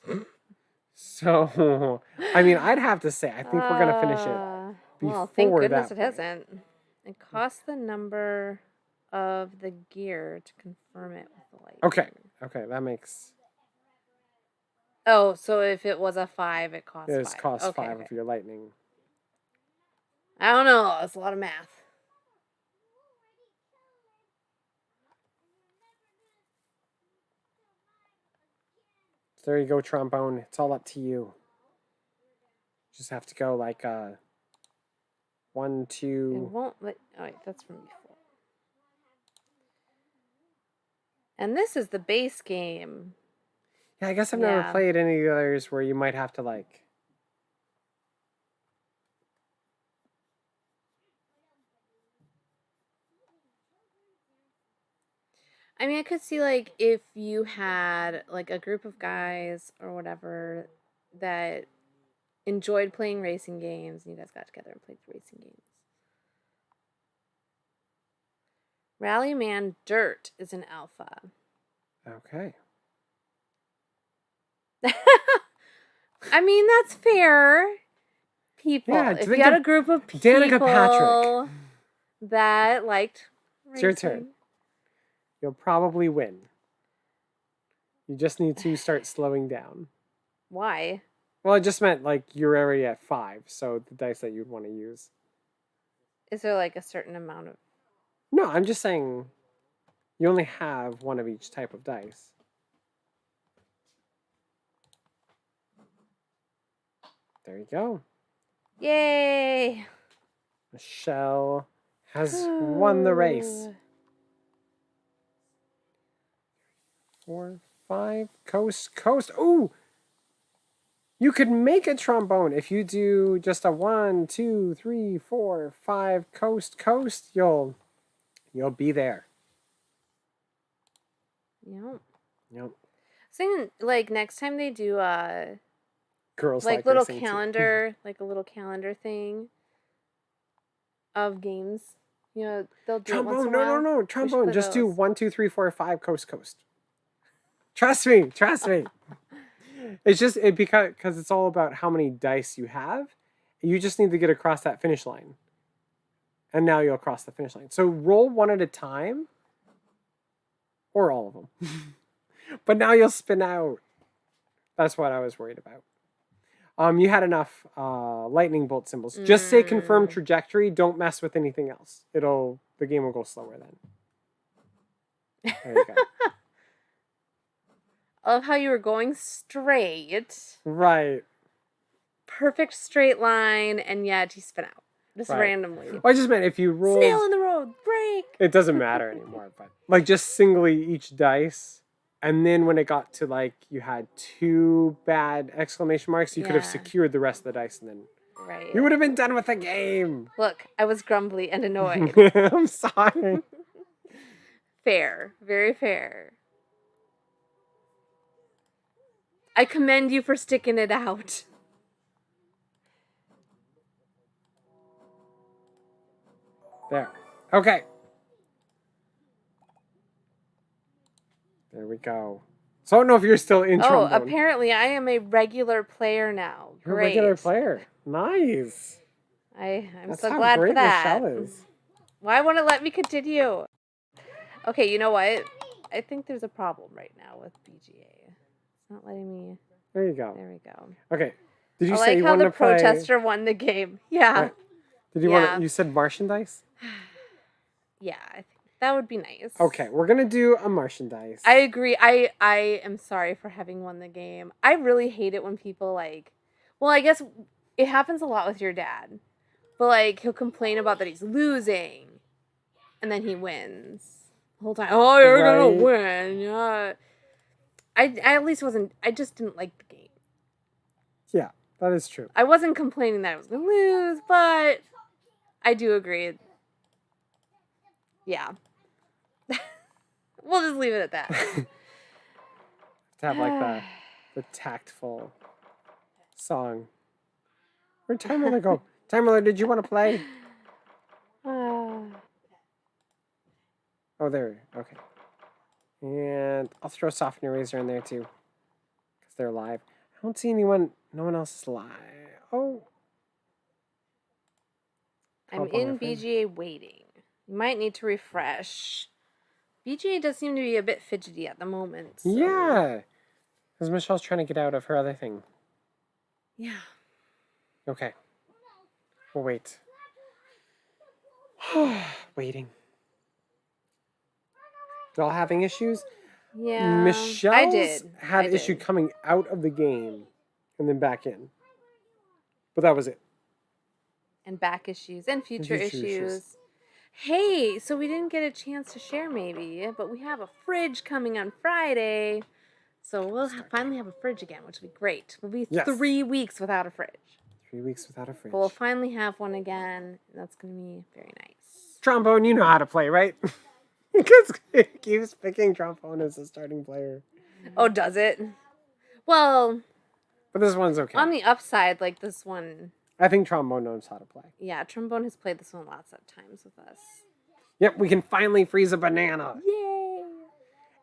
So, I mean, I'd have to say, I think we're going to finish it before well, thank goodness that it hasn't. It costs the number of the gear to confirm it with the light. Okay, that makes... Oh, so if it was a 5, it costs 5. It costs 5 of your lightning. I don't know. It's a lot of math. So there you go, Trombone. It's all up to you. Just have to go like 1, 2. It won't let. Oh, wait, that's from before. And this is the base game. Yeah, I guess I've never played any of the others where you might have to like... I mean, I could see like if you had like a group of guys or whatever that enjoyed playing racing games and you guys got together and played racing games. Rallyman Dirt is an alpha. Okay. I mean, that's fair. People. Yeah, if you had a group of people Danica Patrick that liked racing. It's your turn. You'll probably win. You just need to start slowing down. Why? Well, I just meant like you're already at 5, so the dice that you'd want to use. Is there like a certain amount of... No, I'm just saying you only have one of each type of dice. There you go. Yay! Michelle has won the race. 4, 5, coast. Ooh! You could make a trombone if you do just a 1, 2, 3, 4, 5, coast. You'll be there. Yep. Yep. Saying like next time they do Girls like like little racing too. calendar, like a little calendar thing of games. You know, they'll do it once in Trombone, a while. no. We should Trombone, play just do those. 1, 2, 3, 4, 5, coast, coast. Trust me. It's just because it's all about how many dice you have. You just need to get across that finish line. And now you'll cross the finish line. So roll one at a time. Or all of them. But now you'll spin out. That's what I was worried about. You had enough lightning bolt symbols. Just say confirm trajectory. Don't mess with anything else. The game will go slower then. There you go. I love how you were going straight. Right. Perfect straight line, and yet you spin out. Just Right. randomly. Well, I just meant if you roll. Snail in the road, break! It doesn't matter anymore. But like just singly each dice. And then when it got to like you had 2 bad exclamation marks, you could have Yeah. secured the rest of the dice and then Right. you would have been done with the game. Look, I was grumbly and annoyed. I'm sorry. Fair. Very fair. I commend you for sticking it out. There. Okay. There we go. So I don't know if you're still in Oh, trombone. apparently I am a regular player now. You're Great. a regular player. Nice. I'm That's so how glad great for that. Michelle is. Why won't it let me continue? Okay, you know what? I think there's a problem right now with BGA. It's not letting me. There you go. There we go. Okay. Did you I say like you how wanted the to play? protester won the game. Yeah. Right. Did you want to? You said Martian dice. Yeah, I think that would be nice. Okay, we're gonna do a Martian dice. I agree. I am sorry for having won the game. I really hate it when people like. Well, I guess it happens a lot with your dad, but like he'll complain about that he's losing, and then he wins the whole time. Oh, you're gonna win. Yeah. I at least wasn't. I just didn't like the game. Yeah, that is true. I wasn't complaining that I was gonna lose, but I do agree. Yeah. We'll just leave it at that. To have like the tactful song. Where'd Time Miller go? Time Miller, did you want to play? Oh, there. Okay. And I'll throw Soft and Eraser in there too. Because they're live. I don't see anyone. No one else is live. Oh. I'm in BGA waiting. You might need to refresh. BGA does seem to be a bit fidgety at the moment. So. Yeah. Because Michelle's trying to get out of her other thing. Yeah. Okay. We'll wait. Waiting. Y'all having issues? Yeah. Michelle's had an issue coming out of the game and then back in. But that was it. And back issues and future issues. Hey, so we didn't get a chance to share maybe, but we have a fridge coming on Friday. So we'll finally have a fridge again, which will be great. We'll be 3 weeks without a fridge. 3 weeks without a fridge. But we'll finally have one again. And that's going to be very nice. Trombone, you know how to play, right? Because it keeps picking trombone as a starting player. Oh, does it? Well... But this one's okay. On the upside, like this one... I think trombone knows how to play. Yeah, trombone has played this one lots of times with us. Yep, we can finally freeze a banana. Yay!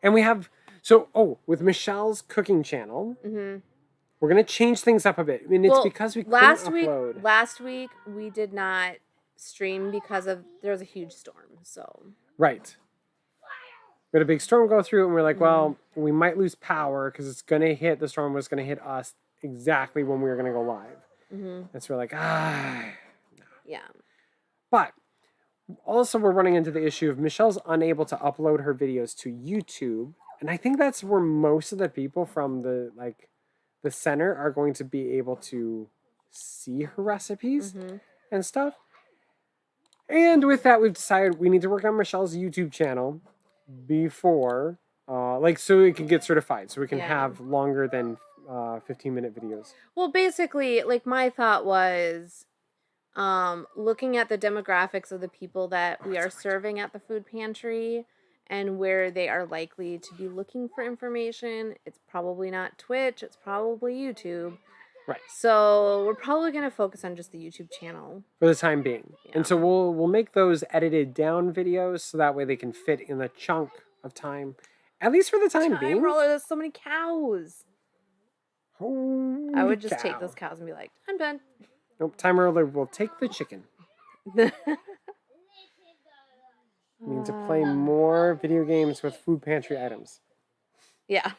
And we have... So, with Michelle's cooking channel, we're going to change things up a bit. I mean, it's because we couldn't upload. Last week, we did not stream because there was a huge storm, so... Right. We had a big storm go through, and we're like, well, we might lose power because it's going to hit... The storm was going to hit us exactly when we were going to go live. And so we're like, no. Yeah. But also we're running into the issue of Michelle's unable to upload her videos to YouTube. And I think that's where most of the people from the center are going to be able to see her recipes and stuff. And with that, we've decided we need to work on Michelle's YouTube channel before, so it can get certified. So we can have longer than 15-minute videos. Well, basically, my thought was looking at the demographics of the people that we are serving at the food pantry and where they are likely to be looking for information. It's probably not Twitch, it's probably YouTube. Right. So we're probably going to focus on just the YouTube channel. For the time being. Yeah. And so we'll make those edited down videos so that way they can fit in a chunk of time. At least for the time being. Roller, there's so many cows. Holy I would just cow. take those cows and be like, I'm done. Nope, Time Roller will take the chicken. We need to play more video games with food pantry items. Yeah.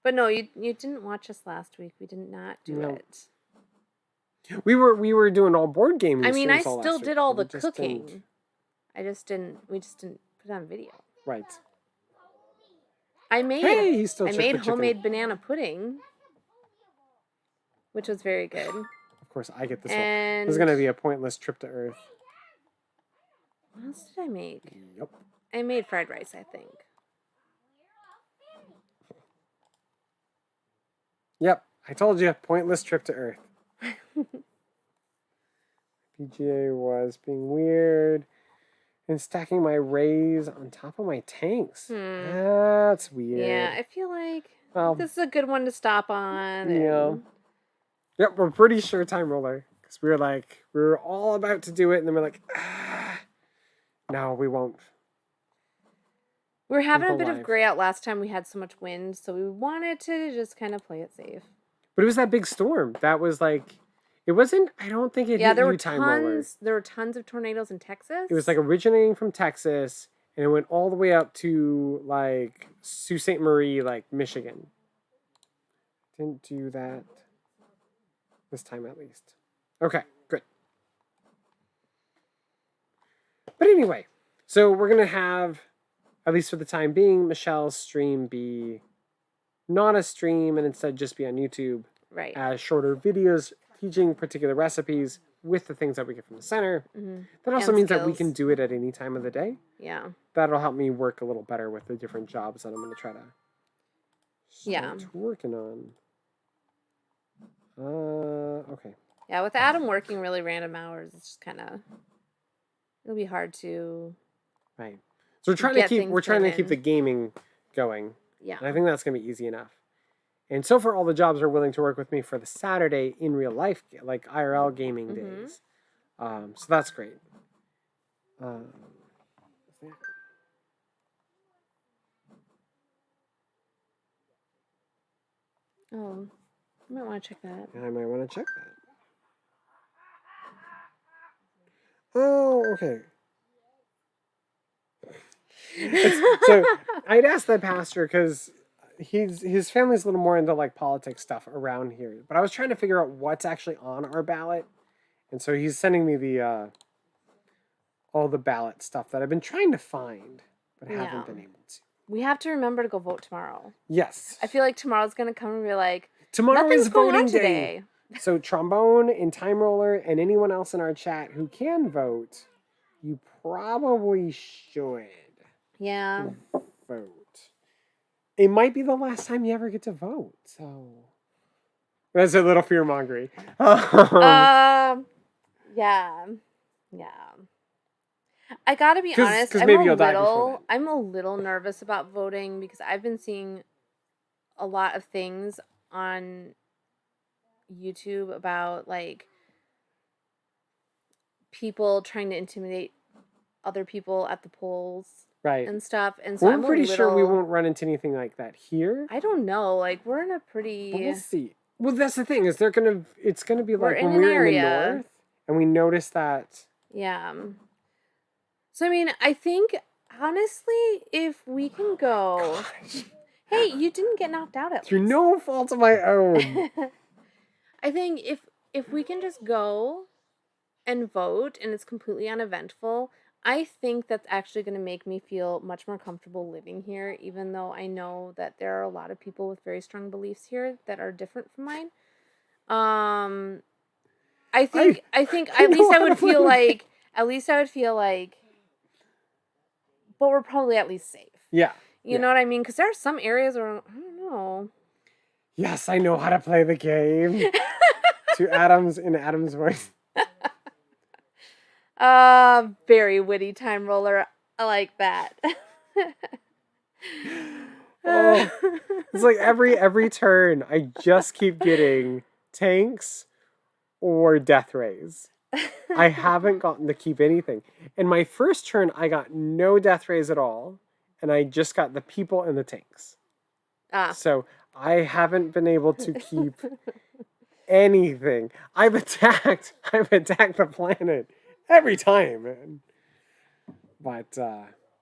But no, you didn't watch us last week. We did not do it. We were doing all board gaming. I mean, I all still last did week, all but the we just cooking. didn't. We just didn't put it on video. Right. I made chicken. homemade banana pudding, which was very good. Of course, I get this one. And This is going to be a pointless trip to Earth. what else did I make? Yep. I made fried rice, I think. Yep. I told you, pointless trip to Earth. BGA was being weird and stacking my rays on top of my tanks. That's weird. Yeah, I feel like Well, this is a good one to stop on. Yeah. Yep, we're pretty sure Time Roller. Because we were all about to do it, and then we're like, no, we won't. We were having a We'll go bit of live. gray out last time. We had so much wind, so we wanted to just kind of play it safe. But it was that big storm. That was like, it wasn't, I don't think it Yeah, hit there you, were Time Roller. tons. There were tons of tornadoes in Texas. It was like originating from Texas, and it went all the way up to like Sault Ste. Marie, like Michigan. Didn't do that this time, at least. Okay, good. But anyway, so we're going to have, at least for the time being, Michelle's stream be not a stream and instead just be on YouTube right. as shorter videos teaching particular recipes with the things that we get from the center. Mm-hmm. That also And means that we skills. can do it at any time of the day. Yeah. That'll help me work a little better with the different jobs that I'm going to try to start working on. Okay. Yeah, with Adam working really random hours, it's just kind of, it'll be hard to. Right. So we're trying to keep in. the gaming going. Yeah. And I think that's going to be easy enough. And so far, all the jobs are willing to work with me for the Saturday in real life, like IRL gaming days. So that's great. Oh, I might want to check that. I might want to check that. Oh, okay. So I'd asked the pastor because his family's a little more into like politics stuff around here, but I was trying to figure out what's actually on our ballot, and so he's sending me the all the ballot stuff that I've been trying to find but haven't been able to. We have to remember to go vote tomorrow. Yes. I feel like tomorrow's gonna come and be like, tomorrow nothing's is going voting on today. So Trombone and Time Roller and anyone else in our chat who can vote, you probably should. Yeah. Vote. It might be the last time you ever get to vote, so that's a little fear mongering. Yeah. I gotta be honest. 'cause maybe you'll die before that. I'm a little nervous about voting because I've been seeing a lot of things on YouTube about like people trying to intimidate other people at the polls. Right. And stuff, and so We're I'm pretty sure we won't run into anything like that here. I don't know. Like we're in a pretty. But we'll see. Well, that's the thing is it's gonna be like when in an we're in the area. north and we notice that. Yeah. So I mean, I think honestly, if we can go. Hey, you didn't get knocked out at Through least. no fault of my own. I think if we can just go and vote and it's completely uneventful, I think that's actually going to make me feel much more comfortable living here, even though I know that there are a lot of people with very strong beliefs here that are different from mine. I think at least I would feel like, but we're probably at least safe. Yeah. You know what I mean? Because there are some areas where I don't know. Yes, I know how to play the game. In Adam's voice. Very witty time roller. I like that. Oh, it's like every turn, I just keep getting tanks or death rays. I haven't gotten to keep anything. In my first turn, I got no death rays at all, and I just got the people and the tanks. So I haven't been able to keep anything. I've attacked the planet every time, man. But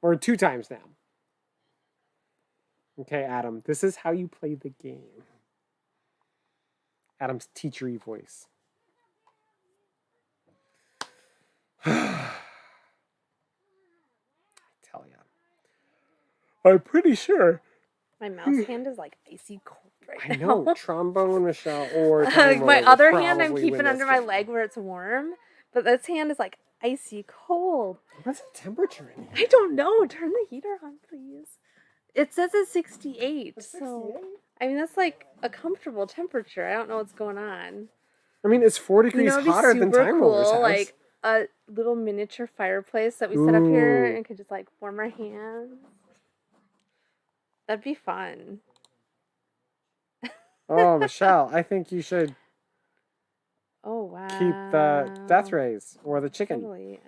or 2 times now. Okay, Adam, this is how you play the game. Adam's teachery voice. I tell ya. I'm pretty sure. My mouse hand is like icy cold right I now. know, trombone, Michelle, or my other hand I'm keeping under my leg where it's warm, but this hand is like icy cold. What's the temperature in here? I don't know. Turn the heater on, please. It says it's 68. It's So 68? I mean that's like a comfortable temperature. I don't know what's going on. I mean, it's 4 degrees It'd be hotter than super Time Roller's cool, house. like a little miniature fireplace that we set up here Ooh. and could just like warm our hands. That'd be fun. Oh, Michelle, I think you should Oh wow. keep the death rays or the chicken. Totally.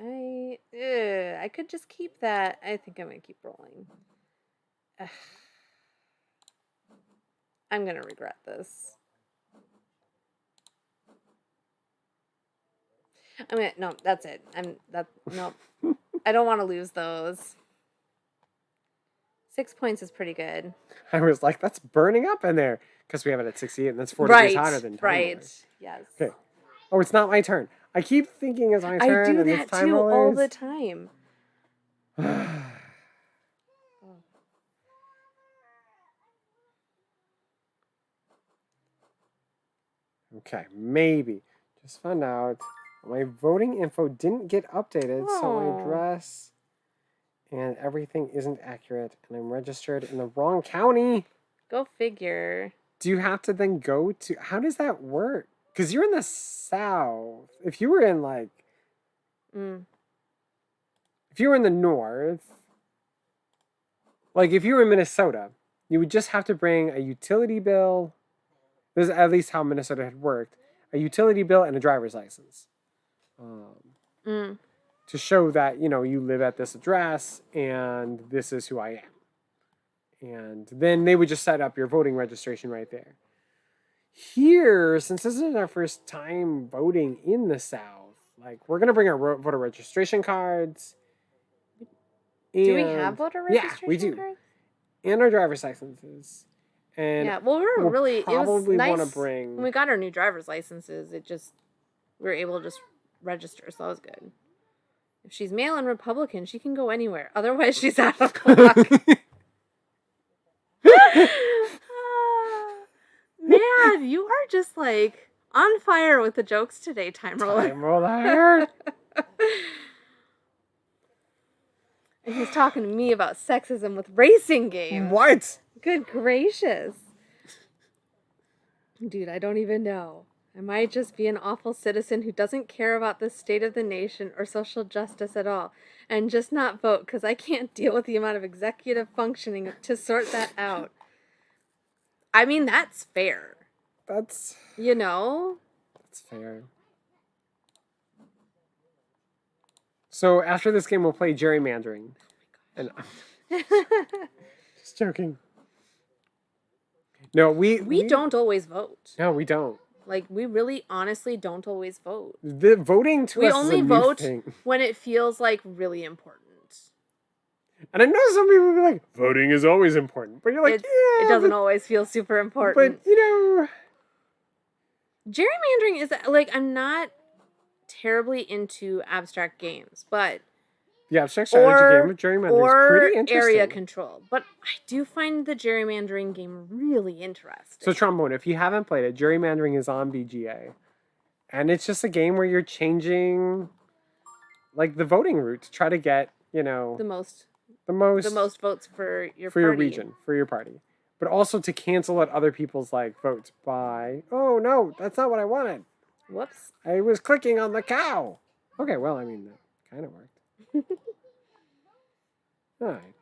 I could just keep that. I think I'm gonna keep rolling. Ugh. I'm gonna regret this. I mean, no, that's it. No. I don't want to lose those. 6 points is pretty good. I was like, that's burning up in there. Because we have it at 68 and that's 4 degrees hotter than Time Roller. Yes. Okay. Oh, it's not my turn. I keep thinking it's my turn. I do and that it's Time too all Roller's. the time. Okay, maybe. Just found out my voting info didn't get updated, so my address and everything isn't accurate, and I'm registered in the wrong county. Go figure. Do you have to then go to... How does that work? Because you're in the South. If you were in, like... If you were in the North... Like, if you were in Minnesota, you would just have to bring a utility bill... This is at least how Minnesota had worked. A utility bill and a driver's license. To show that, you know, you live at this address and this is who I am. And then they would just set up your voting registration right there. Here, since this isn't our first time voting in the South, like, we're going to bring our voter registration cards. Do we have voter registration Yeah, we do. cards? And our driver's licenses. And yeah, well, it was nice want to bring... when we got our new driver's licenses. We were able to just register, so that was good. If she's mail-in Republican, she can go anywhere. Otherwise, she's out of luck. Man, you are just like on fire with the jokes today, Time Roller. Time Roller. And he's talking to me about sexism with racing games. What? Good gracious. Dude, I don't even know. I might just be an awful citizen who doesn't care about the state of the nation or social justice at all, and just not vote because I can't deal with the amount of executive functioning to sort that out. I mean, that's fair. That's... You know? That's fair. So after this game, we'll play gerrymandering. And just joking. No, we don't always vote. No, we don't. Like, we really honestly don't always vote. The voting to us is a We only new vote thing. when it feels like really important. And I know some people will be like, voting is always important. But you're like, It doesn't always feel super important. But, you know... Gerrymandering is, like, I'm not terribly into abstract games, but... The abstract strategy game of gerrymandering is pretty interesting. Area control. But I do find the gerrymandering game really interesting. So, Trombone, if you haven't played it, gerrymandering is on BGA. And it's just a game where you're changing, like, the voting route to try to get, you know... The most votes for your party. For your region, for your party. But also to cancel out other people's, like, votes by, oh, no, that's not what I wanted. Whoops. I was clicking on the cow. Okay, well, I mean, Kind of worked. All right.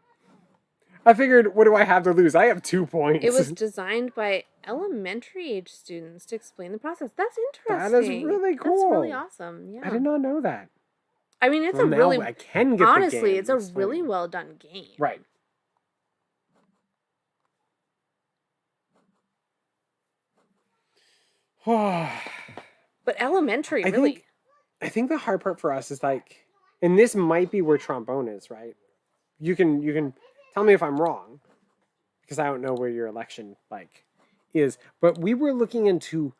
I figured, what do I have to lose? I have 2 points. It was designed by elementary age students to explain the process. That's That interesting. is really cool. That's really awesome. Yeah. I did not know that. I mean, it's Well, a now really I can get honestly, the it's a game. really well done game. Right. But elementary, I really. think the hard part for us is like, and this might be where trombone is, right? You can tell me if I'm wrong, because I don't know where your election like is. But we were looking into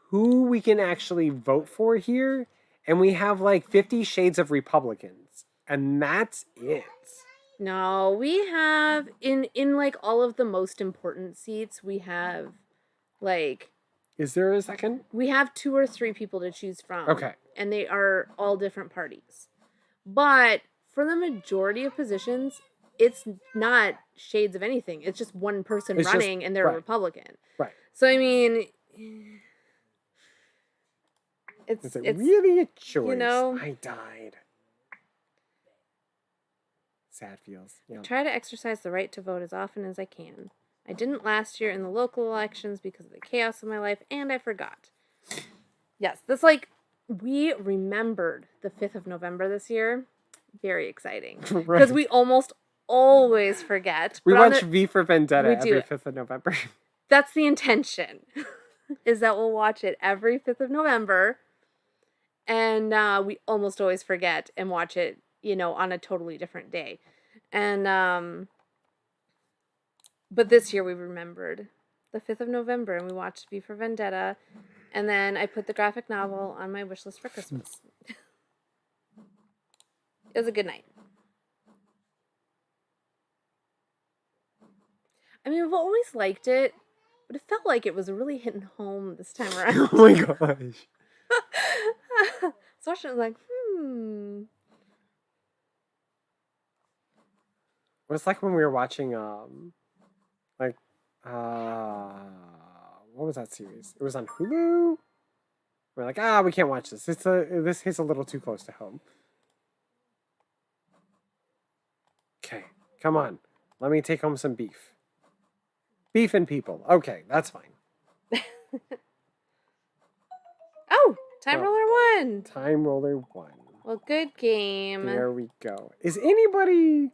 who we can actually vote for here, and we have like 50 shades of Republicans, and that's it. No, we have in like all of the most important seats, we have like Is there a second? we have 2 or 3 people to choose from. Okay. And they are all different parties. But for the majority of positions, it's not shades of anything. It's just one person It's just- running and they're a right. Republican. Right. So I mean, Is it really a choice? you know, I died. Sad feels. Yeah. try to exercise the right to vote as often as I can. I didn't last year in the local elections because of the chaos of my life, and I forgot. Yes, that's like, we remembered the 5th of November this year. Very exciting. Because Right. we almost always forget. We but on watch the- V for Vendetta we do every it. 5th of November. That's the intention, is that we'll watch it every 5th of November. And we almost always forget and watch it, on a totally different day. And, but this year we remembered the 5th of November and we watched V for Vendetta. And then I put the graphic novel on my wish list for Christmas. It was a good night. I mean, I've always liked it, but it felt like it was really hitting home this time around. Oh my gosh. So I was like, It was like when we were watching like what was that series? It was on Hulu. We're like, we can't watch this. This hits a little too close to home. Okay, come on. Let me take home some beef. Beef and people. Okay, that's fine. Oh, Time Well, Roller won. Time Roller 1. Well, good game. There we go. Is anybody...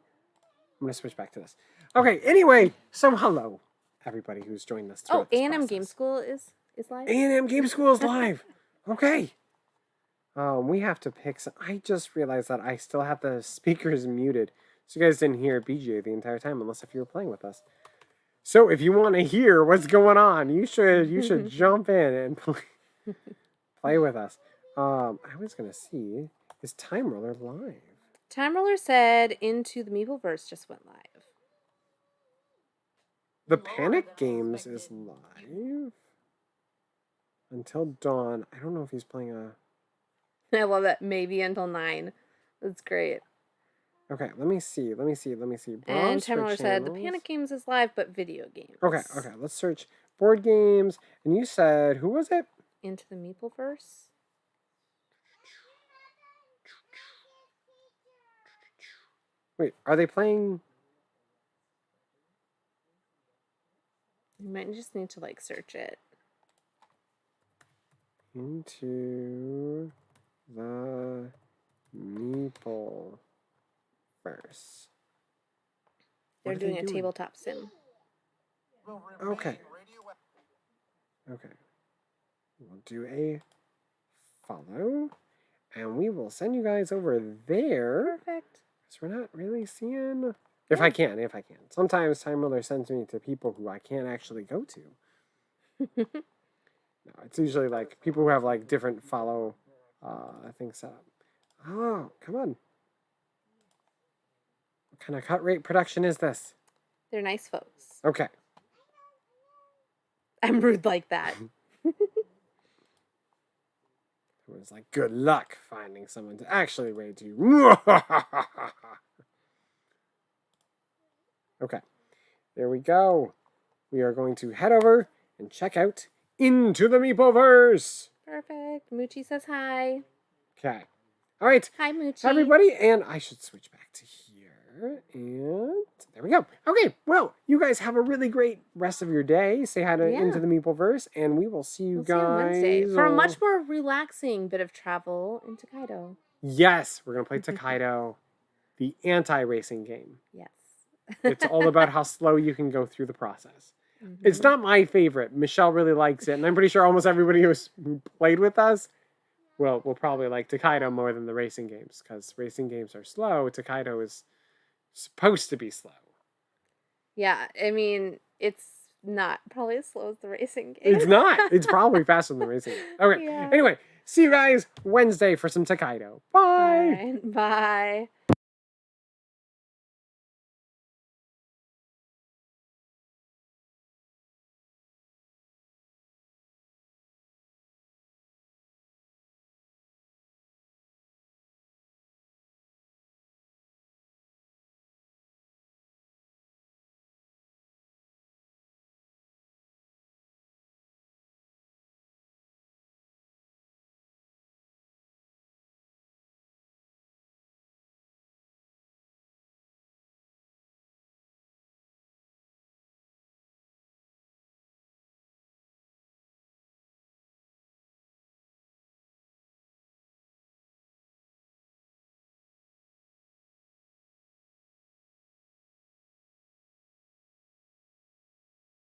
I'm going to switch back to this. Okay, anyway, so hello, everybody who's joined us Oh, throughout this A&M Game process. School is live? A&M Game School is live. Okay. We have to pick some... I just realized that I still have the speakers muted. So you guys didn't hear BGA the entire time, unless if you were playing with us. So if you want to hear what's going on, you should jump in and play with us. I was going to see, is Time Roller live? Time Roller said Into the Meepleverse just went live. The Panic Games is live. Until dawn. I don't know if he's playing a... I love that. Maybe until 9. That's great. Okay, let me see. And Browse Time for Roller said the channels. Panic Games is live, but video games. Okay, let's search board games. And you said, who was it? Into the Meepleverse. Wait, are they playing... You might just need to search it. Into the Meepleverse. They're What are doing they a tabletop sim. Okay. We'll do a follow. And we will send you guys over there. Perfect. Because we're not really seeing... If I can. Sometimes Time Roller sends me to people who I can't actually go to. No, it's usually people who have different follow things set up. Oh, come on. What kind of cut rate production is this? They're nice folks. Okay. I'm rude like that. Everyone's like, good luck finding someone to actually raid you. Okay. There we go. We are going to head over and check out Into the Meepleverse. Perfect. Moochie says hi. Okay. All right, Hi, Moochie. everybody, and I should switch back to here, and there we go. Okay, well, you guys have a really great rest of your day. Say hi to Into the Meepleverse, and we will see you We'll guys see you on Wednesday for a on- much more relaxing bit of travel into Kaido. Yes, we're gonna play Takedo, the anti-racing game. Yes. It's all about how slow you can go through the process. Mhm. It's not my favorite. Michelle really likes it, and I'm pretty sure almost everybody who played with us will probably like Takedo more than the racing games, because racing games are slow. Takedo is supposed to be slow. Yeah, I mean, it's not probably as slow as the racing game. It's not. It's probably faster than the racing game. Okay. Yeah. Anyway, see you guys Wednesday for some Takedo. Bye. All right. Bye.